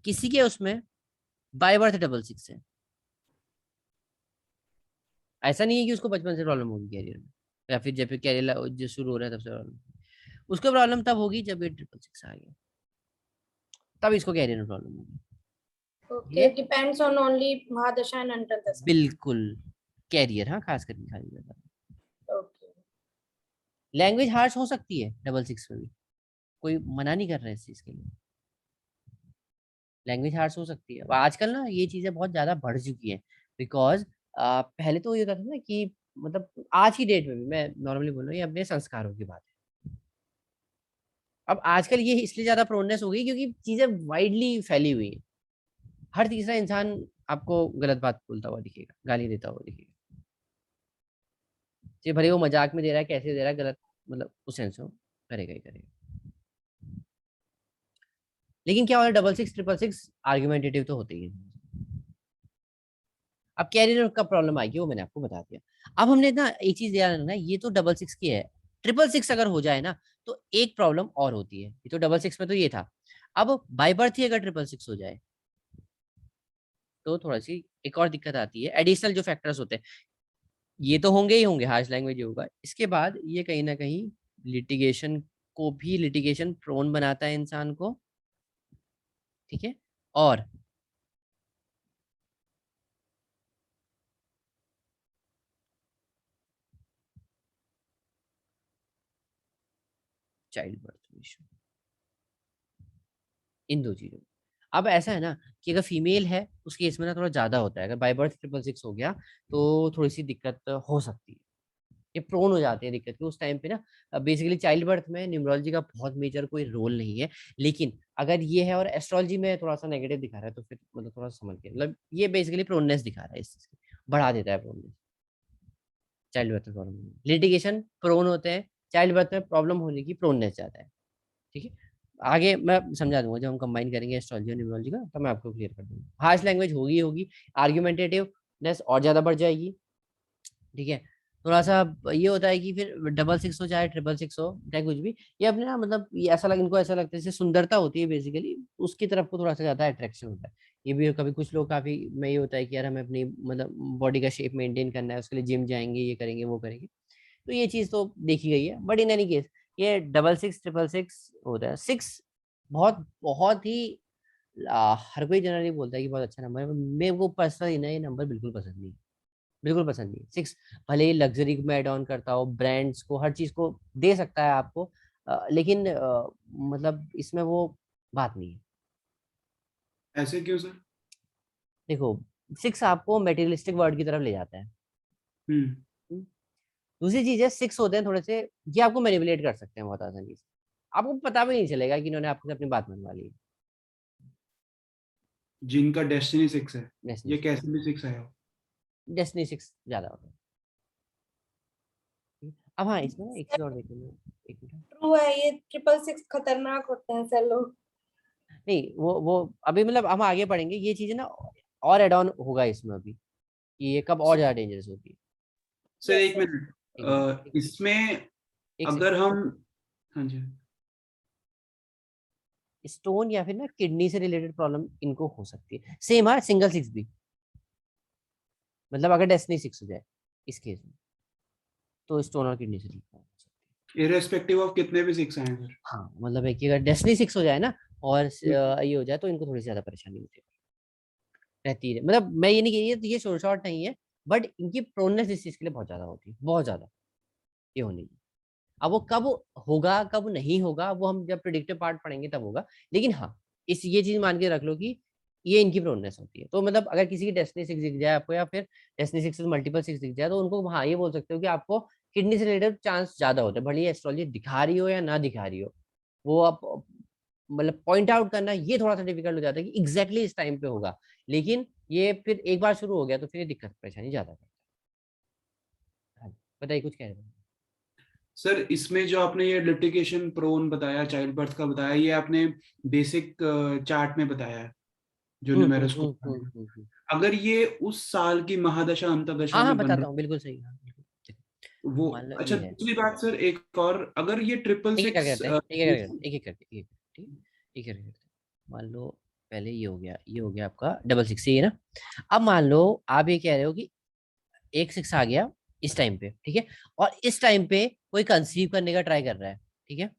किसी के उसमें बाय बर्थ डबल सिक्स है, ऐसा नहीं है कि उसको बचपन से प्रॉब्लम होगी कैरियर में, या फिर जब कैरियर जो शुरू हो रहा है तब से प्रॉब्लम। उसको प्रॉब्लम तब होगी जब ये ट्रिपल सिक्स आ गया, तब इसको कैरियर में प्रॉब्लम होगी। Okay, ये depends on only Mahadasha and Antardasha. बिल्कुल कैरियर, हाँ खास करके खाली बता। Okay. लैंग्वेज हार्श हो सकती है डबल सिक्स में भी, कोई मना नहीं कर रहा है इस चीज के लिए। लैंग्वेज हार्श हो सकती है, और आजकल ना ये चीजें बहुत ज्यादा बढ़ चुकी है। बिकॉज पहले तो ये होता था ना कि मतलब आज की डेट में भी मैं नॉर्मली बोल रहा हूँ, ये अपने संस्कारों की बात है। अब आजकल ये इसलिए ज्यादा प्रोनेस हो गई क्योंकि चीजें वाइडली फैली हुई है। हर तीसरा इंसान आपको गलत बात बोलता हुआ दिखेगा, गाली देता हुआ दिखेगा, चाहे भले वो मजाक में दे रहा है, कैसे दे रहा है, गलत मतलब उस सेंस में करेगा ही करेगा। लेकिन क्या होता है, double six triple six argumentative तो होते ही है। अब कैरियर का प्रॉब्लम आएगी, वो मैंने आपको बता दिया। अब हमने ना एक चीज ध्यान रखना है, ये तो डबल सिक्स की है। ट्रिपल सिक्स अगर हो जाए ना तो एक प्रॉब्लम और होती है। ये तो डबल सिक्स में तो ये था। अब बाय बर्थ ही अगर ट्रिपल सिक्स हो जाए तो थोड़ा सी एक और दिक्कत आती है, एडिशनल जो फैक्टर्स होते हैं। ये तो होंगे ही होंगे, हार्श लैंग्वेज होगा, इसके बाद ये कहीं ना कहीं लिटिगेशन को भी, लिटिगेशन प्रोन बनाता है इंसान को, ठीक है। और चाइल्ड बर्थ इशू, इन दो चीजों में। अब ऐसा है ना कि अगर फीमेल है उस केस में ना थोड़ा ज्यादा होता है, अगर बाय बर्थ ट्रिपल सिक्स हो गया तो थोड़ी सी दिक्कत हो सकती है। ये प्रोन हो जाते हैं दिक्कत की उस टाइम पे ना। बेसिकली चाइल्ड बर्थ में न्यूमरोलॉजी का बहुत मेजर कोई रोल नहीं है, लेकिन अगर ये है और एस्ट्रोलॉजी में थोड़ा सा नेगेटिव दिखा रहा है तो फिर मतलब थोड़ा सा समझ के, मतलब ये बेसिकली प्रोननेस दिखा रहा है, इस चीज की बढ़ा देता है प्रोननेस। चाइल्ड बर्थ में प्रॉब्लम, लिटिगेशन प्रोन होते हैं, चाइल्ड बर्थ में प्रॉब्लम होने की प्रोननेस ज्यादा है, ठीक है। आगे मैं समझा दूंगा जब हम कंबाइन करेंगे एस्ट्रोलॉजी और न्यूमरोलॉजी का, तो मैं आपको क्लियर कर दूंगा। हार्श लैंग्वेज होगी होगी, आर्ग्यूमेंटेटिवनेस और ज्यादा बढ़ जाएगी, ठीक है। थोड़ा सा ये होता है कि फिर डबल सिक्स हो चाहे ट्रिपल सिक्स हो चाहे कुछ भी, ये अपने ना मतलब ये ऐसा लग, इनको ऐसा लगता है जैसे सुंदरता होती है बेसिकली, उसकी तरफ को थोड़ा सा ज्यादा अट्रैक्शन होता है। ये भी कभी कुछ लोग काफी में ये होता है कि यार हमें अपनी मतलब बॉडी का शेप मेंटेन करना है, उसके लिए जिम जाएंगे, ये करेंगे वो करेंगे। तो ये चीज तो देखी गई है, बट इन एनी केस ये डबल सिक्स ट्रिपल सिक्स होता है। सिक्स बहुत बहुत ही हर कोई जनरली बोलता है कि बहुत अच्छा नंबर है, मेरे को पर्सनली ना ये नंबर बिल्कुल पसंद नहीं, बिल्कुल पसंद नहीं। सिक्स भले ही लग्जरी में एड ऑन करता हो, ब्रांड्स को हर चीज को दे सकता है आपको, लेकिन मतलब इसमें वो बात नहीं है। ऐसे क्यों सर? देखो, सिक्स आपको मेटेरियलिस्टिक वर्ड की तरफ ले जाता है। हम्म। हम्म। दूसरी चीज है, सिक्स होते हैं थोड़े से, ये आपको मैनिपुलेट कर सकते हैं बहुत आसानी से, आपको पता भी नहीं चलेगा कि इन्होंने आपसे अपनी बात मनवा ली। जिनका डेस्टिनी 6 है, डेस्टिनी ये सिक्स, कैसे भी 6 आया हो। डेस्टिनी सिक्स ज्यादा होता है। अब हाँ, इसमें ना एक चीज और देखो, एक मिनट। ट्रू है, ये ट्रिपल सिक्स खतरनाक होते हैं सर लोग। नहीं वो अभी मतलब हम आगे पढ़ेंगे ये चीजें ना, और एड ऑन होगा इसमें अभी कि ये कब और ज्यादा डेंजरस होती है। सर यस एक सर। मिनट, एक मिनट, इसमें एक अगर सेकंड। हम, हाँ जी, स्टोन या फिर ना किडनी से रिलेटेड प्रॉब्लम इनको हो सकती है, सेम है सिंगल सिक्स भी, मतलब अगर डेस्टिनी सिक्स हो जाए इस केस में तो स्टोन और किडनी से ठीक हो सकती इरेस्पेक्टिव ऑफ कितने भी 6 आए हैं सर। है। हाँ मतलब है कि अगर डेस्टिनी सिक्स हो जाए ना और ये हो जाए तो इनको थोड़ी सी ज्यादा परेशानी होती है, रहती है। मतलब मैं ये नहीं कही ये शॉर्ट शॉर्ट नहीं है, बट इनकी प्रोनेस इस चीज के लिए बहुत ज्यादा होती है, बहुत ज्यादा ये होने की। अब वो कब होगा कब नहीं होगा वो हम जब प्रिडिक्टिव पार्ट पढ़ेंगे तब होगा, लेकिन हाँ इस ये चीज मान के रख लो कि ये इनकी प्रोननेस होती है। तो मतलब अगर किसी की डेस्टिनी 6 दिख जाए आपको, या फिर डेस्टिनी 6 मल्टीपल 6 दिख जाए, तो उनको हाँ ये बोल सकते हो कि आपको किडनी से रिलेटेड चांस ज्यादा होते हैं, भले एस्ट्रोलॉजी दिखा रही हो या ना दिखा रही हो। वो आप मतलब पॉइंट आउट करना ये थोड़ा सा डिफिकल्ट हो जाता है कि एग्जैक्टली इस टाइम पे होगा, लेकिन ये फिर एक बार शुरू हो गया तो फिर ये दिक्कत परेशानी ज्यादा करता है। हाँ जी, बताइए कुछ कह रहे थे। सर इसमें जो आपने ये लिटिगेशन प्रोन बताया, चाइल्ड बर्थ का बताया, ये आपने बेसिक चार्ट में बताया है जो न्यूमेरस को। अगर ये उस साल की महादशा अंतरदशा हाँ हाँ में बन बताता रहा हूँ, बिल्कुल सही। हाँ बिल्कुल। वो, मान लो अच्छा ये है, दूसरी बात सर एक और, अगर ये ट्रिपल एक एक करके सिक्स, करते हैं, एक एक करके, एक ठीक, एक करके करते हैं। मान लो पहले ये हो गया, ये हो गया आपका डबल 6 ये ना। अब मान लो आप ये कह रहे हो कि एक 6 आ गया इस टाइम पे, ठीक है, और इस टाइम पे कोई कंसीव करने का ट्राई कर रहा है, ठीक है, या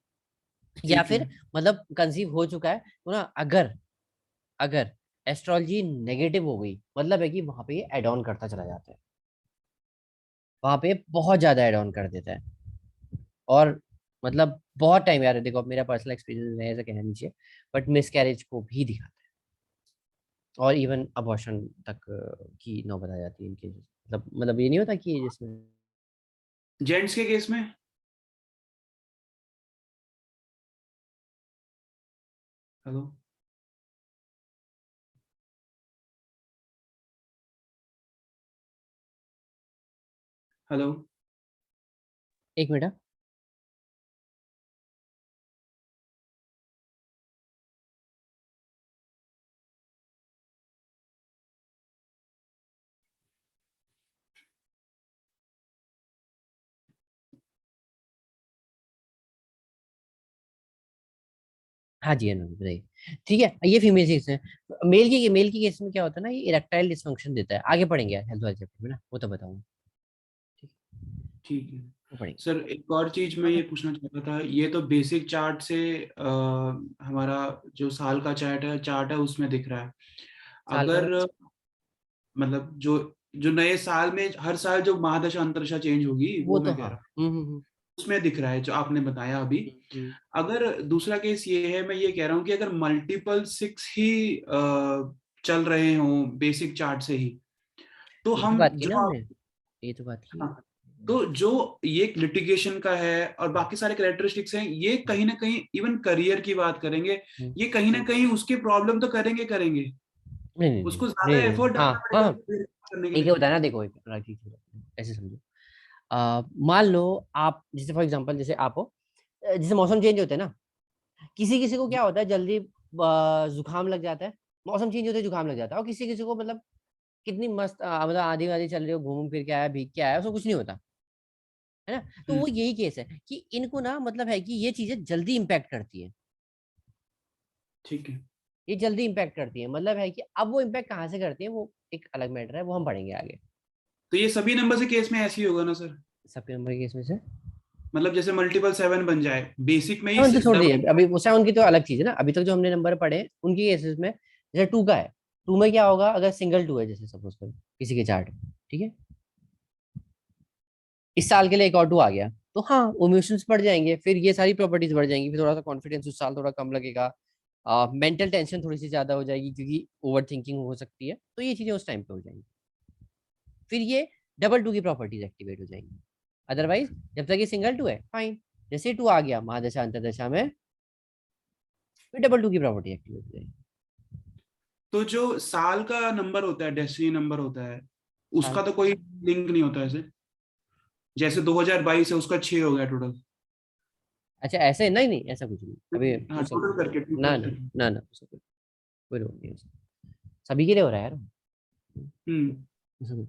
ठीक है। फिर मतलब कंसीव हो चुका है, तो ना अगर अगर एस्ट्रोलॉजी नेगेटिव हो गई, मतलब है कि वहां पे ये एड ऑन करता चला जाता है, वहां पे बहुत ज्यादा एड ऑन कर देता है। और मतलब बहुत टाइम, यार देखो अब मेरा पर्सनल एक्सपीरियंस है, ऐसा कहना नहीं चाहिए, बट मिस कैरेज को भी दिखाता है, और इवन अबॉर्शन तक की नौबत आ जाती है इनके। मतलब ये नहीं होता कि जिसमें जेंट्स के केस में। हेलो। हेलो। एक मिनट हाँ। हाँ जी, हाँ बताइए। ठीक है, ये फीमेल केस है। मेल की केस में क्या होता है ना, ये इरेक्टाइल डिसफंक्शन देता है। आगे पढ़ेंगे हेल्थ वाले चैप्टर में ना, वो तो बताऊंगा। ठीक ठीक है वो पढ़ेंगे। सर, एक और चीज मैं हाँ ये हाँ। पूछना चाहता था, ये तो बेसिक चार्ट से हमारा जो साल का चार्ट है उसमें दिख रहा है। साल का अगर मतलब जो जो नए साल में हर साल जो महादशा अंतरदशा चेंज होगी वो वो तो मैं कह हाँ। रहा हूँ, उसमें दिख रहा है जो आपने बताया अभी। हम्म। अगर दूसरा केस ये है, मैं ये कह रहा हूँ कि अगर मल्टीपल 6 ही चल रहे हों बेसिक चार्ट से ही, तो ये तो हम बात की ना जो, हमने, ये तो बात की। हाँ, तो जो ये लिटिगेशन का है और बाकी सारे कैरेक्टरिस्टिक्स हैं, ये कहीं ना कहीं इवन करियर की बात करेंगे, हम्म। ये कहीं ना कहीं उसके प्रॉब्लम तो करेंगे करेंगे। नहीं नहीं नहीं उसको नहीं ज्यादा नहीं नहीं, एफर्ट हाँ डालना हाँ पड़ेगा हाँ। उसको करने के एक है लिए। बताया ना, देखो एक राइट, ऐसे समझो। मान लो आप जैसे फॉर एग्जांपल जैसे आप हो, जैसे मौसम चेंज होते हैं ना, किसी किसी को क्या होता है जल्दी जुकाम लग जाता है। मौसम चेंज होते ही जुकाम लग जाता है, और किसी किसी को मतलब कितनी मस्त मतलब आधी आधी चल रही हो, घूम फिर के आया, भीग के आया, उसको कुछ नहीं होता है ना। तो हम्म, वो यही केस है कि इनको ना मतलब है कि ये चीजें जल्दी इंपैक्ट करती है, ठीक है। ये जल्दी इंपैक्ट करती है। मतलब है कि अब वो इंपैक्ट कहाँ से करती है, वो एक अलग मैटर है, वो हम पढ़ेंगे आगे। तो ये सभी नंबर से केस में ऐसे ही होगा ना सर? सबके नंबर केस में से मतलब जैसे मल्टीपल 7 बन जाए बेसिक में ही 7 तो छोड़ दीजिए, डबल। अभी वो 7 की तो अलग चीज है ना। अभी तक जो हमने नंबर पढ़े हैं, उनकी केसेस में जैसे 2 का है, 2 में क्या होगा अगर सिंगल 2 है, जैसे सपोज करो किसी के चार्ट में, ठीक है, इस साल के लिए एक और 2 आ गया, तो हाँ इमोशंस बढ़ जाएंगे, फिर ये सारी प्रॉपर्टीज बढ़ जाएंगी, फिर थोड़ा सा कॉन्फिडेंस उस साल थोड़ा कम लगेगा, मेंटल टेंशन थोड़ी सी ज्यादा हो जाएगी क्योंकि ओवर थिंकिंग हो सकती है, तो ये चीजें उस टाइम पे हो जाएंगी। फिर ये डबल 2 की प्रॉपर्टीज एक्टिवेट हो जाएंगी। अदरवाइज जब तक ये सिंगल 2 है फाइन, जैसे 2 आ गया महादशा अंतरदशा में, फिर डबल 2 की प्रॉपर्टी एक्टिवेट हो जाएगी। तो जो साल का नंबर होता है, डेस्टिनी नंबर होता है, साल उसका तो कोई लिंक नहीं होता ऐसे? जैसे 2022 है उसका 6 हो गया टोटल। अच्छा ऐसे नहीं नहीं, ऐसा कुछ नहीं अभी हाँ उसका टोटल करके ना टोटल ना करके। ना ना उसका कोई रोल नहीं है उसका। सभी के लिए हो रहा है यार। हम्म। उसका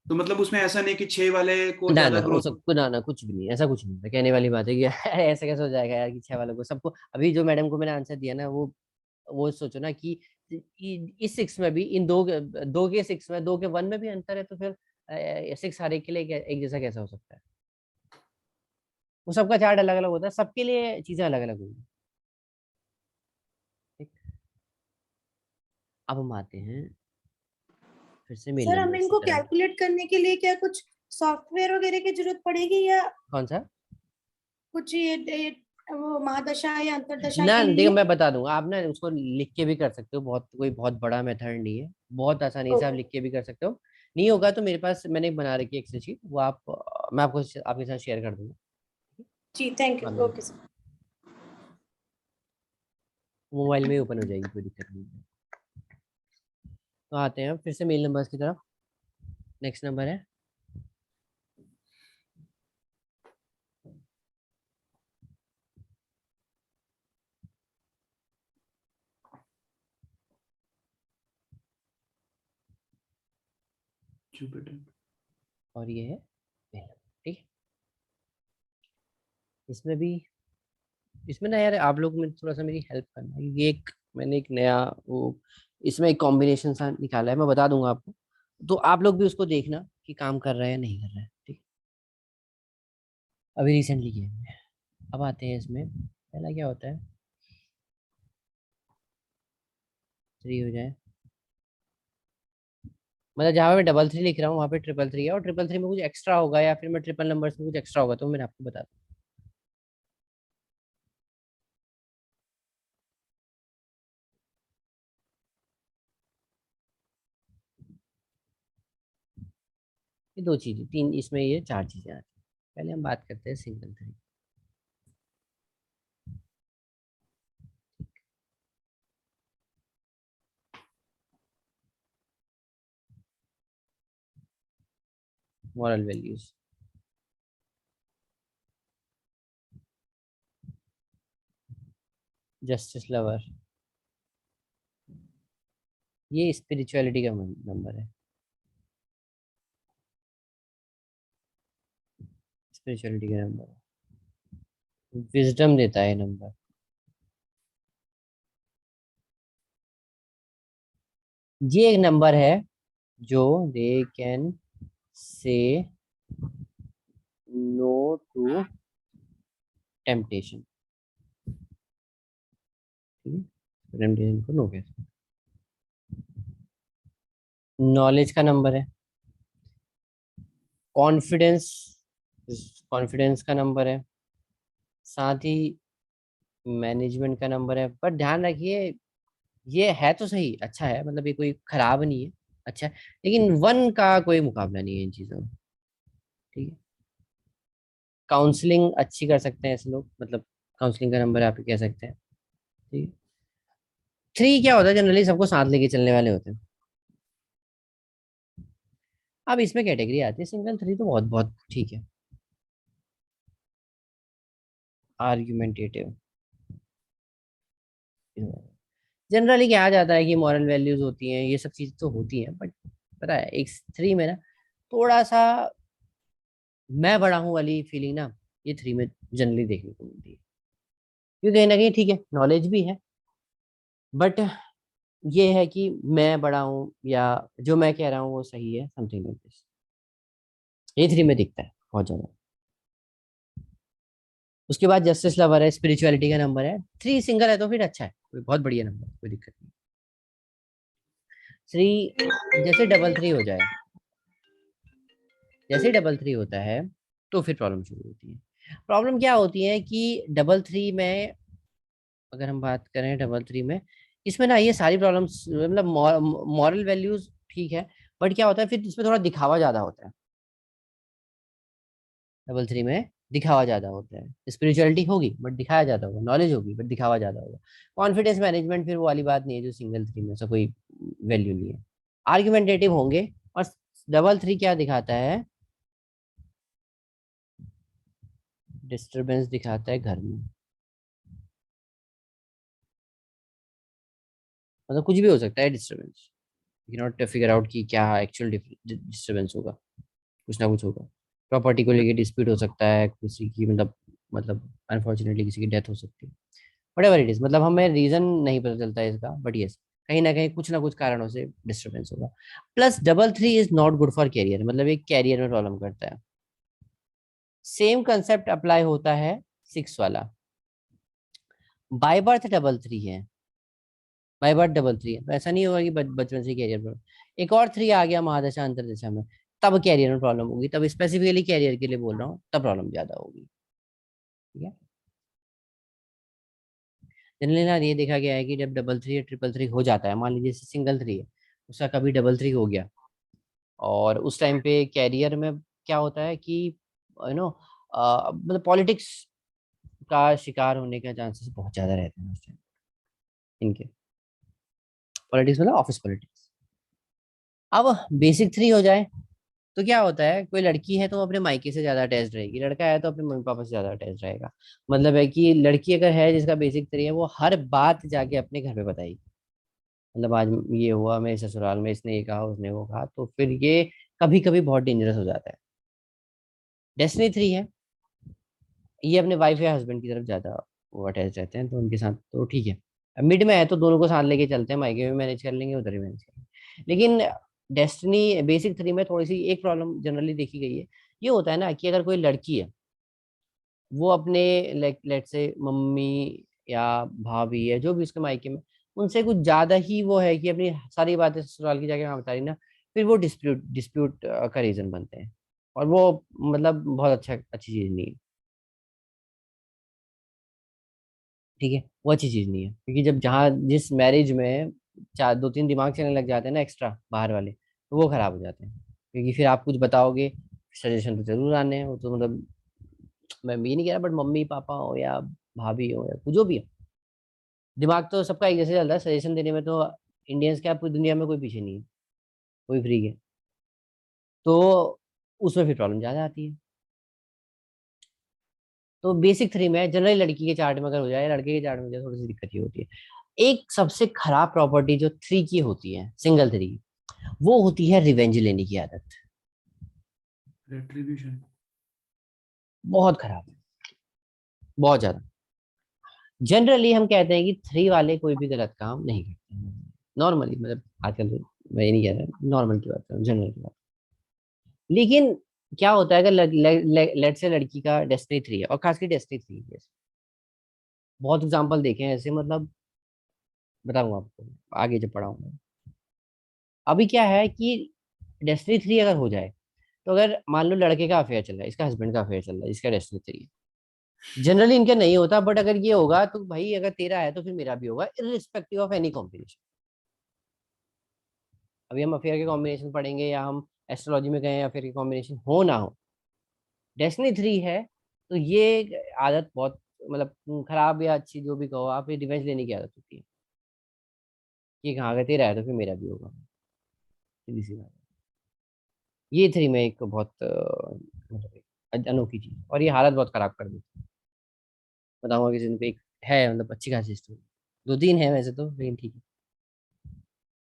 तो मतलब उसमें ऐसा नहीं कि 6 वाले को ना ज्यादा ना ग्रोथ। उसका ना ना कुछ भी नहीं, ऐसा कुछ नहीं है। कहने वाली बात है कि ऐसा कैसे हो जाएगा यार कि 6 वालों को सबको। अभी जो मैडम को मैंने आंसर दिया ना, वो सोचो ना कि इस 6 में भी इन दो के 6 में, 2 के 1 में भी अंतर है, तो फिर 6 हर एक के लिए एक जैसा कैसा हो सकता है। वो सबका चार्ट अलग अलग होता है, सबके लिए चीजें अलग अलग होंगी। ठीक, अब हम आते हैं फिर से मेल सर हमें नंबर्स की इनको तरफ। कैलकुलेट करने के लिए क्या कुछ सॉफ्टवेयर वगैरह की जरूरत पड़ेगी, या कौन सा? कुछ ये वो महादशा या अंतरदशा ना के देखो लिए। मैं बता दूंगा, आप ना उसको लिख के भी कर सकते हो, बहुत कोई बहुत बड़ा मेथड नहीं है, बहुत आसानी से आप ओके लिख के भी कर सकते हो। नहीं होगा तो मेरे पास मैंने एक बना रखी है एक्सेल शीट, वो आप मैं आपको आपके साथ शेयर कर दूंगा। जी, थैंक यू। मान लो ओके सर। मोबाइल में ही ओपन हो जाएगी, कोई दिक्कत नहीं है। तो आते हैं फिर से मेल नंबर्स की तरफ। नेक्स्ट नंबर है जुपिटर। और ये है मेल नंबर, ठीक है। इसमें भी, इसमें ना यार आप लोग में थोड़ा सा मेरी हेल्प करना, ये एक मैंने एक नया वो इसमें एक कॉम्बिनेशन सा निकाला है, मैं बता दूंगा आपको, तो आप लोग भी उसको देखना कि काम कर रहा है या नहीं कर रहा है, ठीक है। अभी रिसेंटली किया है मैंने। अब आते हैं इसमें, पहला क्या होता है, 3 हो जाए, मतलब जहाँ पे मैं डबल 3 लिख रहा हूँ वहाँ पे ट्रिपल 3 है, और ट्रिपल 3 में कुछ एक्स्ट्रा होगा या फिर मैं ट्रिपल नंबर्स में कुछ एक्स्ट्रा होगा तो मैं आपको बता दूँ। ये दो चीजें, तीन इसमें, ये चार चीजें आती हैं। पहले हम बात करते हैं single 3। Moral values, justice lover, ये स्पिरिचुअलिटी का नंबर है, स्पिरिचुअलिटी का नंबर है, विजडम देता है नंबर, ये एक नंबर है जो they can say no to temptation, ठीक है, टेम्पटेशन को नो कहते हैं। नॉलेज का नंबर है, कॉन्फिडेंस, कॉन्फिडेंस का नंबर है, साथ ही मैनेजमेंट का नंबर है। पर ध्यान रखिए, ये है तो सही, अच्छा है, मतलब ये कोई खराब नहीं है, अच्छा है, लेकिन वन का कोई मुकाबला नहीं है इन चीजों में, ठीक है। काउंसलिंग अच्छी कर सकते हैं ऐसे लोग, मतलब काउंसलिंग का नंबर आप कह सकते हैं, ठीक है। 3 क्या होता है, जनरली सबको साथ लेके चलने वाले होते हैं। अब इसमें कैटेगरी आती है, सिंगल 3 तो बहुत बहुत ठीक है, आर्ग्यूमेंटेटिव, जनरली क्या आ जाता है कि मॉरल वैल्यूज होती हैं, ये सब चीज तो होती हैं, बट पता है एक 3 में ना थोड़ा सा मैं बड़ा हूँ वाली फीलिंग ना, ये 3 में जनरली देखने को मिलती है, क्योंकि कहीं ना कहीं ठीक है, नॉलेज भी है, बट ये है कि मैं बड़ा हूँ या जो मैं कह रहा हूँ वो सही है, समथिंग लाइक दिस, ये 3 में दिखता है बहुत ज्यादा। उसके बाद जस्टिस लवर है, स्पिरिचुअलिटी का नंबर है, 3 सिंगल है तो फिर अच्छा है, कोई बहुत बढ़िया नंबर है, कोई दिक्कत नहीं। 3 जैसे डबल 3 हो जाए, जैसे डबल 3 होता है तो फिर प्रॉब्लम शुरू होती है। प्रॉब्लम क्या होती है कि डबल 3 में, अगर हम बात करें डबल 3 में, इसमें ना ये सारी प्रॉब्लम्स, मतलब मॉरल वैल्यूज ठीक है, बट क्या होता है फिर इसमें थोड़ा दिखावा ज्यादा होता है, डबल 3 में दिखावा ज्यादा होता है, स्पिरिचुअलिटी होगी बट दिखाया ज्यादा होगा, नॉलेज होगी बट दिखावा ज्यादा होगा। कॉन्फिडेंस मैनेजमेंट फिर वो वाली बात नहीं है जो सिंगल 3 में से कोई वैल्यू नहीं है। आर्ग्यूमेंटेटिव होंगे, और डबल 3 क्या दिखाता है, डिस्टरबेंस दिखाता है घर में, मतलब कुछ भी हो सकता है disturbance, you not figure out कि क्या एक्चुअल डिस्टरबेंस होगा, कुछ ना कुछ होगा। प्रॉपर्टी को लेके डिस्प्यूट हो सकता है, किसी की मतलब अनफॉर्चुनेटली किसी की डेथ हो सकती है, वटेवर इट इज, मतलब हमें रीजन नहीं पता चलता है इसका, बट यस कहीं ना कुछ कारणों से डिस्टरबेंस होगा। Plus double 3 is not good for career, मतलब एक कैरियर में प्रॉब्लम करता है। सेम कंसेप्ट अप्लाई होता है 6 वाला, बाय बर्थ डबल 3 है, बाय बर्थ डबल 3 है, तो ऐसा नहीं होगा कि बचपन से कैरियर में। एक और 3 आ गया महादशा अंतरदशा में, तब कैरियर में प्रॉब्लम होगी, तब स्पेसिफिकली कैरियर के लिए बोल रहा हूँ, तब प्रॉब्लम ज्यादा होगी, ठीक है। जनरली ना ये देखा गया है कि जब डबल थ्री या ट्रिपल थ्री हो जाता है, मान लीजिए सिंगल थ्री है, उसका कभी डबल थ्री हो गया, और उस टाइम पे कैरियर में क्या होता है कि मतलब पॉलिटिक्स का शिकार होने का चांसेस बहुत ज्यादा रहते हैं उस टाइम इनके। पॉलिटिक्स मतलब ऑफिस पॉलिटिक्स। अब बेसिक थ्री हो जाए तो क्या होता है, कोई लड़की है तो वो अपने मायके से ज्यादा अटैच रहेगी, लड़का है तो अपने मम्मी पापा से ज्यादा अटैच रहेगा। मतलब है कि लड़की अगर है जिसका बेसिक थ्री है, वो हर बात जाके अपने घर पे बताएगी। मतलब आज ये हुआ मेरे ससुराल में, इसने ये कहा, उसने वो कहा, तो फिर ये कभी कभी बहुत डेंजरस हो जाता है। डेस्टिनी थ्री है, ये अपने वाइफ या हस्बैंड की तरफ ज्यादा वो अटैच रहते हैं, तो उनके साथ तो ठीक है। मिड में है तो दोनों को साथ लेके चलते हैं, मायके में मैनेज कर लेंगे, उधर ही मैनेज कर लेंगे। लेकिन डेस्टिनी बेसिक थ्री में थोड़ी सी एक प्रॉब्लम जनरली देखी गई है। ये होता है ना कि अगर कोई लड़की है, वो अपने लेट से मम्मी या भाभी है जो भी उसके मायके में, उनसे कुछ ज्यादा ही वो है कि अपनी सारी बातें ससुराल की जाके वहाँ बता रही ना, फिर वो डिस्प्यूट डिस्प्यूट का रीजन बनते हैं। और वो मतलब बहुत अच्छी चीज नहीं है। ठीक है, वो अच्छी चीज नहीं है, क्योंकि जब जहाँ जिस मैरिज में चार दो तीन दिमाग चलने लग जाते हैं ना एक्स्ट्रा बाहर वाले, तो वो खराब हो जाते हैं। क्योंकि फिर आप कुछ बताओगे, सजेशन तो जरूर आने हैं, वो तो मतलब मैं ये नहीं कह रहा, बट मम्मी पापा हो या भाभी हो या कुछ जो भी हो, दिमाग तो सबका एक जैसे चलता है। सजेशन देने में तो इंडियंस क्या पूरी दुनिया में कोई पीछे नहीं है, कोई फ्री है। तो उसमें फिर प्रॉब्लम ज्यादा आती है। तो बेसिक थ्री में जनरली लड़की के चार्ट में अगर हो जाए, लड़के के चार्ट में हो जाए, थोड़ी सी दिक्कत ये होती है। एक सबसे खराब प्रॉपर्टी जो थ्री की होती है, सिंगल थ्री, वो होती है रिवेंज लेने की आदत। रेट्रीब्यूशन। बहुत खराब है, बहुत ज्यादा। जनरली हम कहते हैं कि थ्री वाले कोई भी गलत काम नहीं करते, नॉर्मली, मतलब आजकल तो मैं ये नहीं कह रहा, नॉर्मल की बात कर रहा हूँ, जनरल की बात। लेकिन क्या होता है, अगर लेट से लड़की का डेस्टिनी थ्री है, और खासकर डेस्टिनी थ्री है, बहुत एग्जांपल देखे हैं ऐसे, मतलब बताऊंगा आपको आगे जब पढ़ाऊंगा। अभी क्या है कि डेस्टिनी थ्री अगर हो जाए, तो अगर मान लो लड़के का अफेयर चल रहा है, इसका हस्बैंड का अफेयर चल रहा है, इसका डेस्टिनी थ्री है। जनरली इनका नहीं होता, बट अगर ये होगा तो भाई अगर तेरा है तो फिर मेरा भी होगा, इरिस्पेक्टिव ऑफ एनी कॉम्बिनेशन। अभी हम अफेयर के कॉम्बिनेशन पढ़ेंगे, या हम एस्ट्रोलॉजी में गए अफेयर के कॉम्बिनेशन हो ना हो, डेस्टिनी थ्री है तो ये आदत बहुत, मतलब खराब या अच्छी जो भी कहो आप, ये रिवेंज लेने की आदत होती है कि हाँ अगर तेरा है तो फिर मेरा भी होगा, सीधी सी बात है। ये थ्री में एक बहुत मतलब एक अनोखी चीज, और ये हालत बहुत खराब कर देती है। बताऊंगा किसी दिन पे, एक है मतलब अच्छी खासी स्टोरी, दो तीन है वैसे तो, लेकिन ठीक है।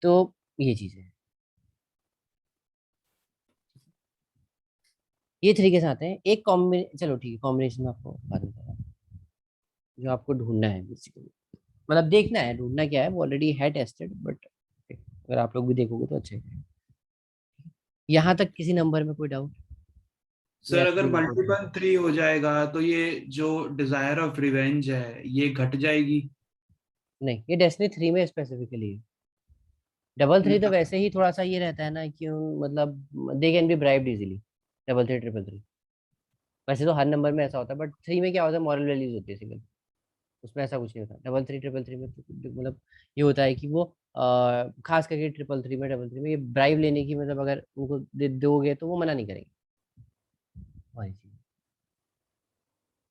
तो ये चीज है, ये थ्री के साथ है एक कॉम्बिने, चलो ठीक है, कॉम्बिनेशन में आपको बाद में बताऊंगा, जो आपको ढूंढना है बेसिकली, मतलब देखना है, ढूंढना क्या है, वो ऑलरेडी है टेस्टेड, बट अगर आप लोग भी देखोगे तो अच्छा है। यहाँ तक किसी नंबर में कोई डाउट सर या अगर थ्री में कोई मल्टीपल डाउट? थ्री हो जाएगा तो ये जो डिजायर ऑफ रिवेंज है ये घट जाएगी। नहीं, ये डेस्टिनी थ्री में स्पेसिफिकली है। डबल थ्री तो वैसे ही थोड़ा सा ये रहता है ना कि मतलब they can be bribed easily, double three triple three. वैसे तो हर नंबर में ऐसा होता है, बट थ्री में क्या होता है, मॉरल वैल्यूज होती है सिंगल, उसमें ऐसा कुछ नहीं होता। डबल थ्री ट्रिपल थ्री में तो मतलब ये होता है कि वो खास करके ट्रिपल थ्री में, डबल थ्री में ये ब्राइब लेने की, मतलब अगर उनको दोगे तो वो मना नहीं करेंगे, वही चीज।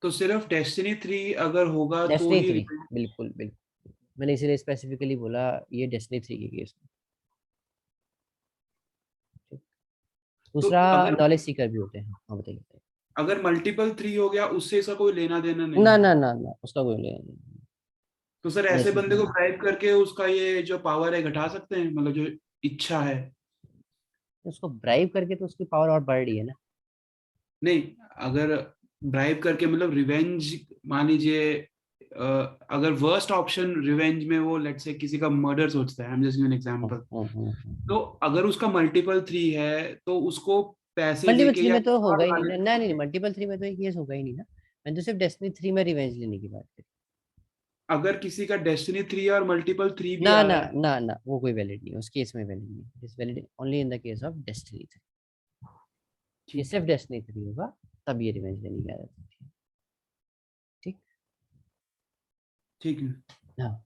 तो सिर्फ डेस्टिनी थ्री अगर होगा तो डेस्टिनी ही थ्री, बिल्कुल बिल्कुल, मैंने इसीलिए स्पेसिफिकली बोला ये डेस्टिनी थ्री के केस में। ठीक। तो दूसरा, अगर नॉलेज सीकर भी होते हैं, हाँ बताइए बताइए। अगर मल्टीपल थ्री हो गया उससे इसका कोई लेना देना नहीं ना है। ना ना ना, उसका कोई लेना नहीं। तो सर ऐसे डेस्टिनी बंदे को थ्री, ब्राइब करके उसका ये जो पावर है घटा सकते हैं, मतलब जो इच्छा है। उसको ब्राइब करके तो उसकी पावर और बढ़ रही है ना। नहीं, अगर ब्राइब करके मतलब रिवेंज, मान लीजिए अगर वर्स्ट ऑप्शन रिवेंज में वो लेट्स से किसी का मर्डर सोचता है, I am just giving an example, तो अगर उसका मल्टीपल थ्री है तो उसको पैसे मल्टीपल देके थ्री या में तो होगा और ही नहीं लाने ना, नहीं नहीं, मल्टीपल थ्री में तो एक केस होगा ही नहीं ना। मैंने तो सिर्फ डेस्टिनी थ्री में रिवेंज लेने की बात करी। अगर किसी का डेस्टिनी थ्री और मल्टीपल थ्री भी ना आ ना रहा है। ना ना, वो कोई वैलिड नहीं है उस केस में, वैलिड नहीं, it is valid only in the case of destiny three. ये ठीक सिर्फ है। डेस्टिनी थ्री होगा, तब ये रिवेंज लेने की आदत होती है। ठीक। ठीक है। हाँ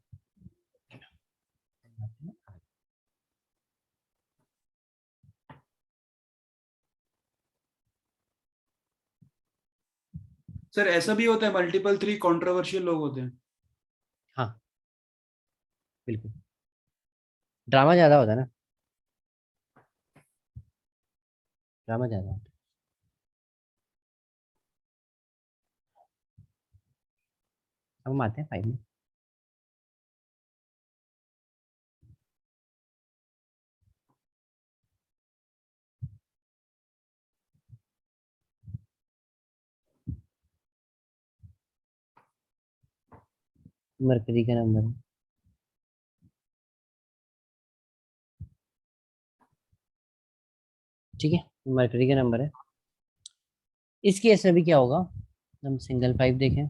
सर ऐसा भी होता है मल्टीपल 3 कंट्रोवर्शियल लोग होते हैं? हाँ बिल्कुल, ड्रामा ज्यादा होता है ना, ड्रामा ज्यादा होता है। अब हम आते हैं 5 में। मरकरी का नंबर है, ठीक है, मरकरी का नंबर है। इस केस में भी क्या होगा, हम सिंगल 5 देखें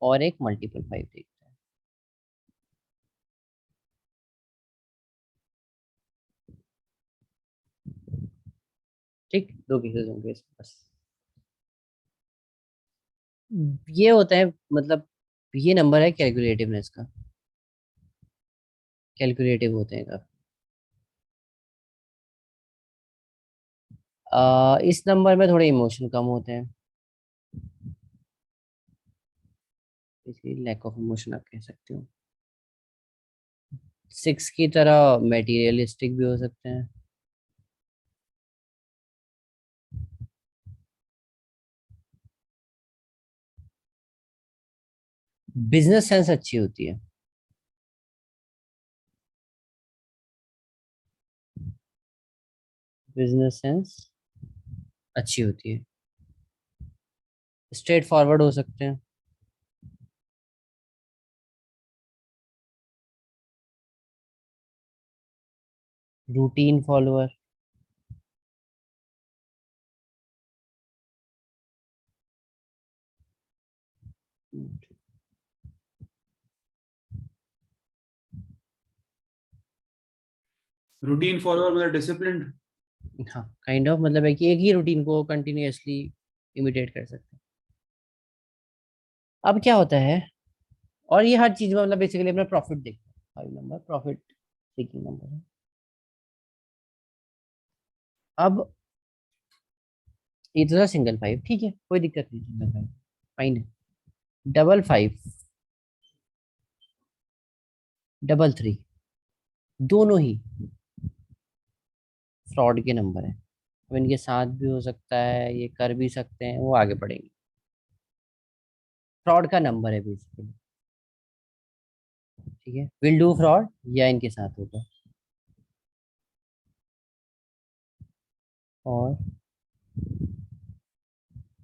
और एक मल्टीपल 5 देखते हैं। ठीक, 2 केसेस होंगे इसमें बस। ये होता है मतलब, ये नंबर है कैलकुलेटिवनेस का, कैलकुलेटिव होते हैं काफी। इस नंबर में थोड़े इमोशन कम होते हैं, इसलिए लैक ऑफ इमोशन आप कह सकते हो। 6 की तरह मेटीरियलिस्टिक भी हो सकते हैं। बिजनेस सेंस अच्छी होती है, बिजनेस सेंस अच्छी होती है। स्ट्रेट फॉरवर्ड हो सकते हैं। Routine follower. रूटीन फॉलोअर मतलब डिसिप्लिन? हाँ काइंड ऑफ, मतलब है कि एक ही रूटीन को कंटिन्यूअसली इमिटेट कर सकते हैं। अब क्या होता है, और ये हर चीज में मतलब बेसिकली अपना प्रॉफिट देखते हैं। 5 नंबर प्रॉफिट सीकिंग नंबर है। अब ये तो था सिंगल 5, ठीक है, कोई दिक्कत नहीं, सिंगल 5 फाइन है। डबल 5, डबल 3, दोनों ही फ्रॉड के नंबर है। अब इनके साथ भी हो सकता है, ये कर भी सकते हैं, वो आगे बढ़ेंगे। फ्रॉड का नंबर है बेसिकली, ठीक है, विल डू फ्रॉड या इनके साथ होगा। और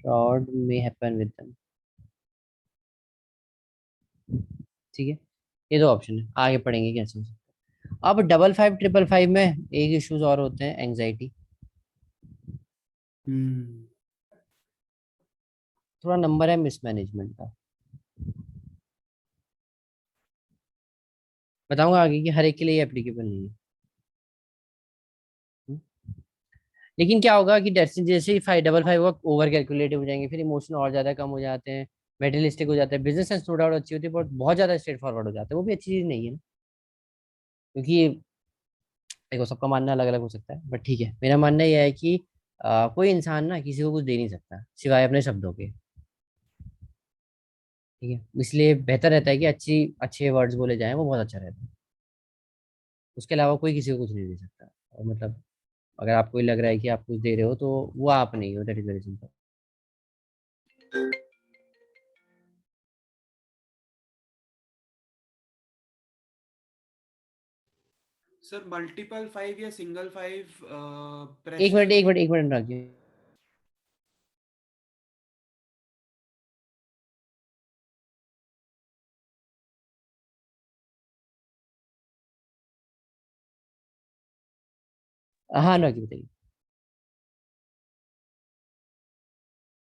फ्रॉड में हैपन विद देम, ठीक है। ये दो ऑप्शन है, आगे पढ़ेंगे कैसे हो सकता है। अब डबल 5 ट्रिपल 5 में एक इश्यूज और होते हैं, एंजाइटी। हम्म। थोड़ा नंबर है मिसमैनेजमेंट का। बताऊंगा आगे कि हर एक के लिए एप्लीकेबल नहीं है। हम्म। लेकिन क्या होगा कि जैसे जैसे ही 5 डबल 5 होगा, ओवर कैलकुलेटिव हो जाएंगे, फिर इमोशन और ज्यादा कम हो जाते हैं, मेटेरियलिस्टिक हो जाते हैं। बिजनेस सेंस नो डाउट अच्छी होती है, बट बहुत ज्यादा स्ट्रेट फॉरवर्ड हो जाते हैं, वो भी अच्छी चीज नहीं है ना। क्योंकि देखो, सबका मानना अलग अलग हो सकता है, बट ठीक है, मेरा मानना यह है कि कोई इंसान ना किसी को कुछ दे नहीं सकता सिवाय अपने शब्दों के, ठीक है। इसलिए बेहतर रहता है कि अच्छे वर्ड्स बोले जाएं, वो बहुत अच्छा रहता है। उसके अलावा कोई किसी को कुछ नहीं दे सकता। और मतलब अगर आपको लग रहा है कि आप कुछ दे रहे हो, तो वो आप नहीं हो, that is very simple. Sir multiple 5 या सिंगल 5 एक मिनट प्रेशर? एक मिनट एक मिनट रखिए। हाँ रखिए, बताइए।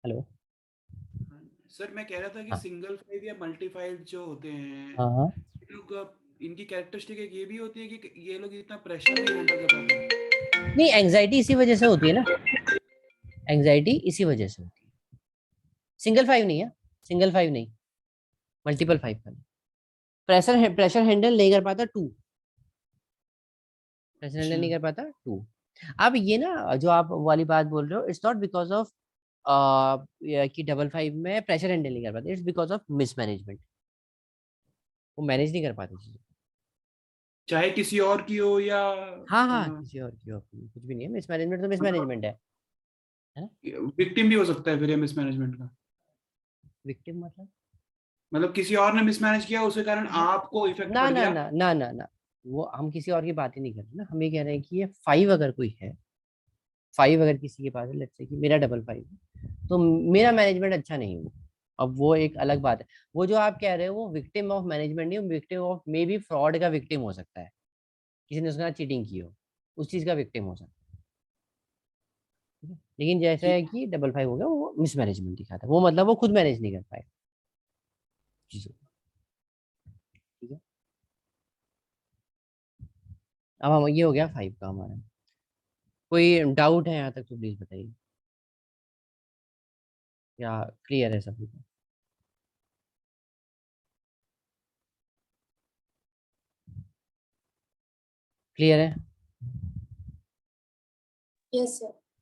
हेलो। सर मैं कह रहा था कि हाँ सिंगल 5 या मल्टी 5 जो होते हैं, हाँ हाँ। ये लोग इनकी कैरेक्टरिस्टिक एक ये भी होती है कि ये लोग इतना प्रेशर नहीं हैंडल कर पाते। नहीं, एंजाइटी इसी वजह से होती है ना, एंजाइटी इसी वजह से होती है। सिंगल 5 नहीं है, सिंगल 5 नहीं, मल्टीपल 5 का नहीं। प्रेशर हैंडल नहीं कर पाता 2, प्रेशर हैंडल नहीं अच्छा कर पाता 2। अब ये ना जो आप वाली बात बोल रहे हो, इट्स नॉट बिकॉज ऑफ कि 55 में प्रेशर हैंडल नहीं कर पाते, इट्स बिकॉज ऑफ मिसमैनेजमेंट। वो मैनेज नहीं कर पाते चीजें। चाहे किसी और की हो या हाँ हाँ, किसी और की अपनी कुछ भी नहीं है, मिसमैनेजमेंट तो मिसमैनेजमेंट है ना। विक्टिम भी हो सकता है फिर ये मिसमैनेजमेंट का। विक्टिम मतलब किसी और ने मिसमैनेज किया उसके कारण मतलब आपको इफेक्ट ना पड़ ना गया। ना ना ना ना, वो हम किसी और की बात ही नहीं कर रहे ना, हम ये कह रहे हैं कि ये 5 अगर कोई है, 5 अगर किसी के पास है, लेट्स से कि मेरा 55 है, तो मेरा मैनेजमेंट अच्छा नहीं हुआ। अब वो एक अलग बात है। वो जो आप कह रहे हो वो विक्टिम ऑफ मैनेजमेंट नहीं, victim of may be fraud का विक्टिम हो सकता है, किसी ने उसके साथ चीटिंग की हो, उस चीज का विक्टिम हो सकता है। ठीक है? लेकिन जैसे ठीक है कि 55 हो गया, वो मिसमैनेजमेंट दिखाता है, वो मतलब वो खुद मैनेज नहीं कर पाए चीजों को। ठीक है। अब हम ये हो गया 5 का हमारा। कोई डाउट है यहाँ तक तो प्लीज बताइए, या क्लियर है सभी को। क्लियर है। Yes sir.